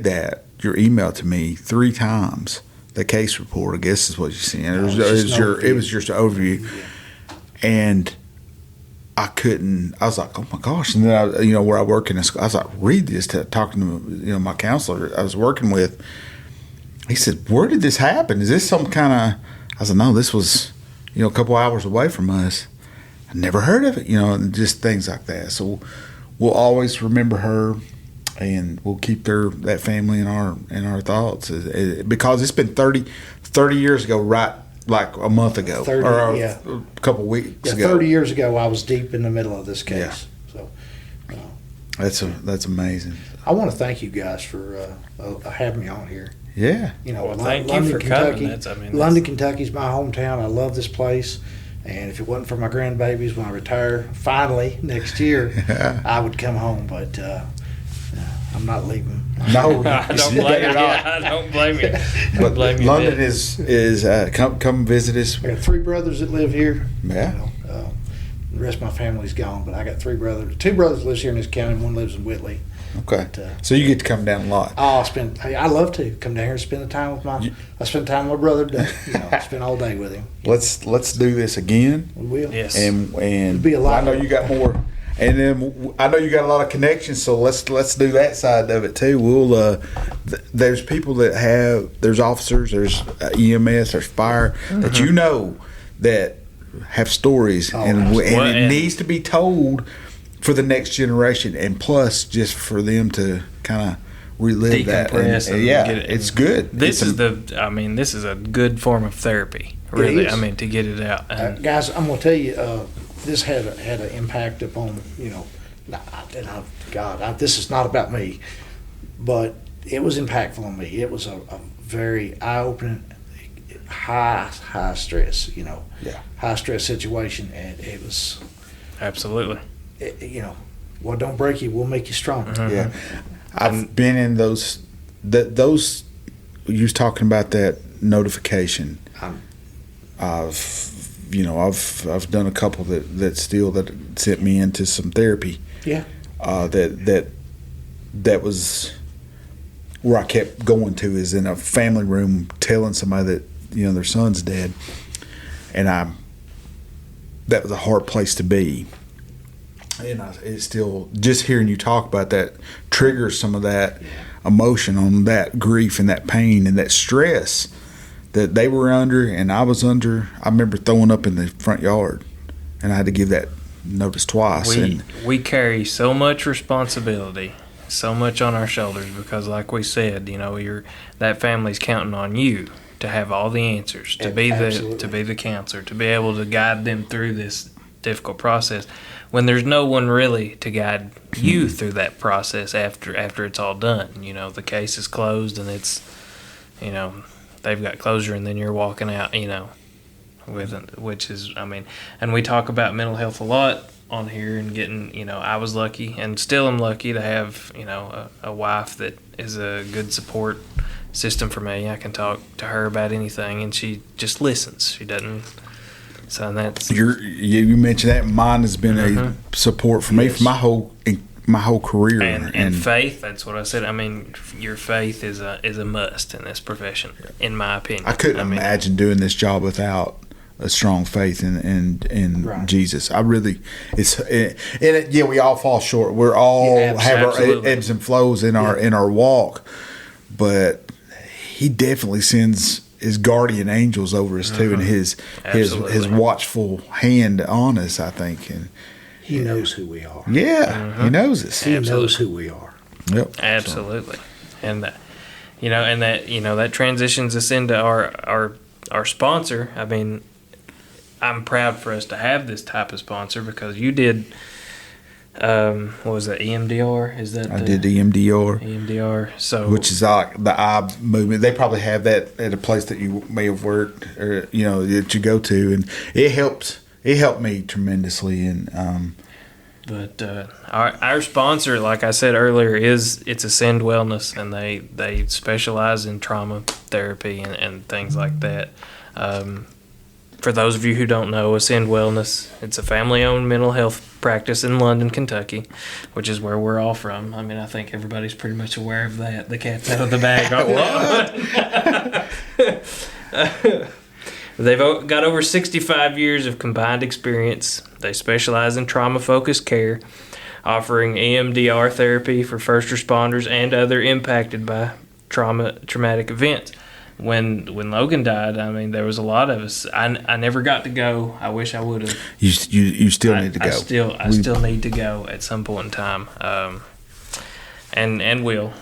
that your email to me 3 times. The case report, I guess, is what you're saying. It was just an overview. Yeah. And I was like, oh my gosh. And then where I work in a school, I was like, read this, talking to my counselor I was working with. He said, where did this happen? Is this some kind of, I said, no, this was, a couple hours away from us. I never heard of it, and just things like that. So we'll always remember her, and we'll keep that family in our thoughts because it's been 30 years ago, right? Like a month ago, a couple weeks ago. 30 years ago, I was deep in the middle of this case. Yeah. So that's amazing. I want to thank you guys for having me on here. Yeah. Thank you for Kentucky. coming. London, Kentucky's my hometown. I love this place. And if it wasn't for my grandbabies when I retire, finally next year, I would come home. But I'm not leaving. No, I don't blame you. I don't blame you. But London is come visit us. I got 3 brothers that live here. Yeah. The rest of my family's gone, but I got 3 brothers. 2 brothers lives here in this county. One lives in Whitley. Okay. But, so you get to come down a lot. I love to come down here and spend the time with I spend time with my brother today. Spend all day with him. Let's do this again. We will. Yes. And it'll be a lot. I know you got more. And then I know you got a lot of connections, so let's do that side of it too. We'll there's people there's officers, there's EMS, there's fire that that have stories, and it needs to be told for the next generation, and plus just for them to kind of relive that. It's good. This is a good form of therapy. Really, to get it out. Guys, I'm gonna tell you. This had an impact upon This is not about me, but it was impactful on me. It was a very eye-opening, high stress, high stress situation, and it was Absolutely. What don't break you will make you stronger. Mm-hmm. Yeah, I've been in those. You was talking about that notification. I've done a couple that sent me into some therapy. Yeah. That was where I kept going to, is in a family room telling somebody that their son's dead, and that was a hard place to be. And it's still, just hearing you talk about that triggers some of that emotion on that grief and that pain and that stress that they were under and I was under. I remember throwing up in the front yard, and I had to give that notice twice. We carry so much responsibility, so much on our shoulders, because like we said, that family's counting on you to have all the answers, to be the counselor, to be able to guide them through this difficult process, when there's no one really to guide you through that process after it's all done. The case is closed and it's, they've got closure, and then you're walking out, with it, which is, and we talk about mental health a lot on here, and getting, I was lucky and still am lucky to have, a wife that is a good support system for me. I can talk to her about anything, and she just listens. She doesn't. So that's you mentioned that. Mine has been a support for me for my whole career, and faith. That's what I said. Your faith is a must in this profession, in my opinion. I couldn't imagine doing this job without a strong faith in right. Jesus. I really, we all fall short. We're all have our ebbs and flows in our walk, but He definitely sends His guardian angels over us too, and his watchful hand on us, I think. And He knows who we are. Yeah, He knows us. He knows who we are. Yep. Absolutely. And that transitions us into our sponsor. I'm proud for us to have this type of sponsor, because you did. What was that, EMDR? Is that I did EMDR. EMDR. So, which is like the eye movement. They probably have that at a place that you may have worked, or that you go to, and it helped. It helped me tremendously. And but our sponsor, like I said earlier, it's Ascend Wellness, and they specialize in trauma therapy and things like that. For those of you who don't know, Ascend Wellness, it's a family-owned mental health practice in London, Kentucky, which is where we're all from. I think everybody's pretty much aware of that. The cat's out of the bag. They've got over 65 years of combined experience. They specialize in trauma-focused care, offering EMDR therapy for first responders and other impacted by traumatic events. When Logan died, there was a lot of us. I never got to go. I wish I would have. You still need to go. I still need to go at some point in time, and will.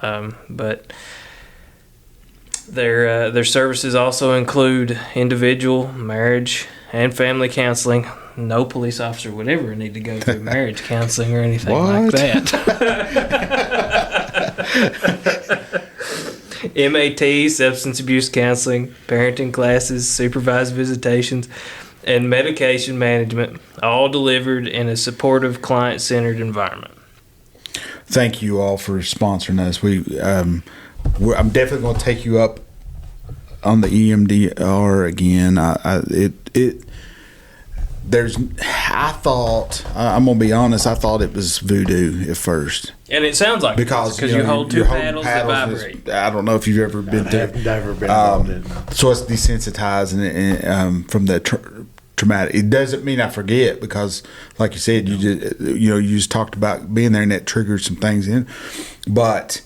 But their services also include individual, marriage, and family counseling. No police officer would ever need to go through marriage counseling or anything like that. MAT, substance abuse counseling, parenting classes, supervised visitations, and medication management, all delivered in a supportive, client-centered environment. Thank you all for sponsoring us. I'm definitely going to take you up on the EMDR again. I'm going to be honest, I thought it was voodoo at first. And it sounds like because you hold two paddles that vibrate. I don't know if you've ever been there. I've never been involved in it. So it's desensitizing from the traumatic. It doesn't mean I forget, because, like you said, you just talked about being there, and that triggered some things in. But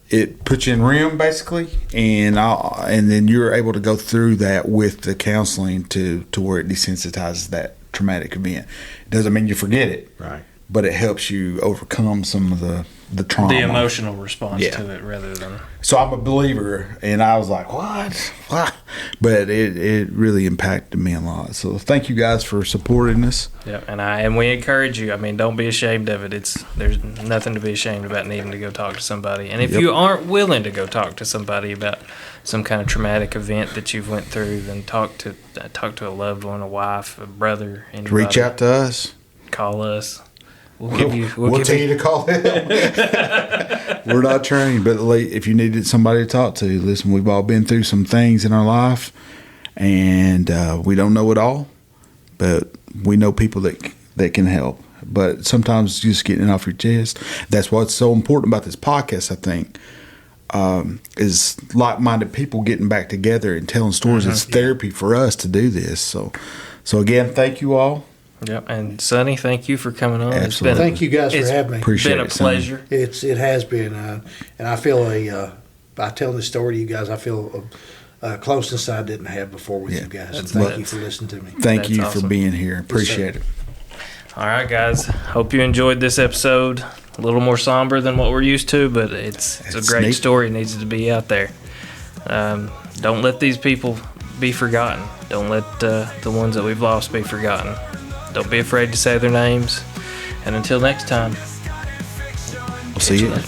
it puts you in REM basically, and then you're able to go through that with the counseling to where it desensitizes that traumatic event. It doesn't mean you forget it, right? but it helps you overcome some of the trauma, The emotional response Yeah. to it rather than. So I'm a believer, and I was like, what? But it really impacted me a lot. So thank you guys for supporting us. Yeah, and we encourage you. I mean, don't be ashamed of it. There's nothing to be ashamed about needing to go talk to somebody. And if Yep. you aren't willing to go talk to somebody about some kind of traumatic event that you've went through, then talk to a loved one, a wife, a brother, anybody. Reach out to us. Call us. We'll give you. We'll give tell you you to call them. We're not trained, but if you needed somebody to talk to, listen, we've all been through some things in our life, and we don't know it all, but we know people that can help. But sometimes just getting it off your chest. That's what's so important about this podcast, I think, is like-minded people getting back together and telling stories. It's therapy for us to do this. So again, thank you all. Yep, and Sonny, thank you for coming on. Absolutely. Thank you guys for having me. Appreciate It's been a it, Sonny. pleasure. It has been, and I feel by telling this story to you guys, I feel a closeness I didn't have before with you guys. And thank you for listening to me. Thank That's you awesome. for being here. Appreciate it. All right, guys. Hope you enjoyed this episode. A little more somber than what we're used to, but it's a It's great neat. story. It needs to be out there. Don't let these people be forgotten. Don't let the ones that we've lost be forgotten. Don't be afraid to say their names. And until next time, We'll see you. later.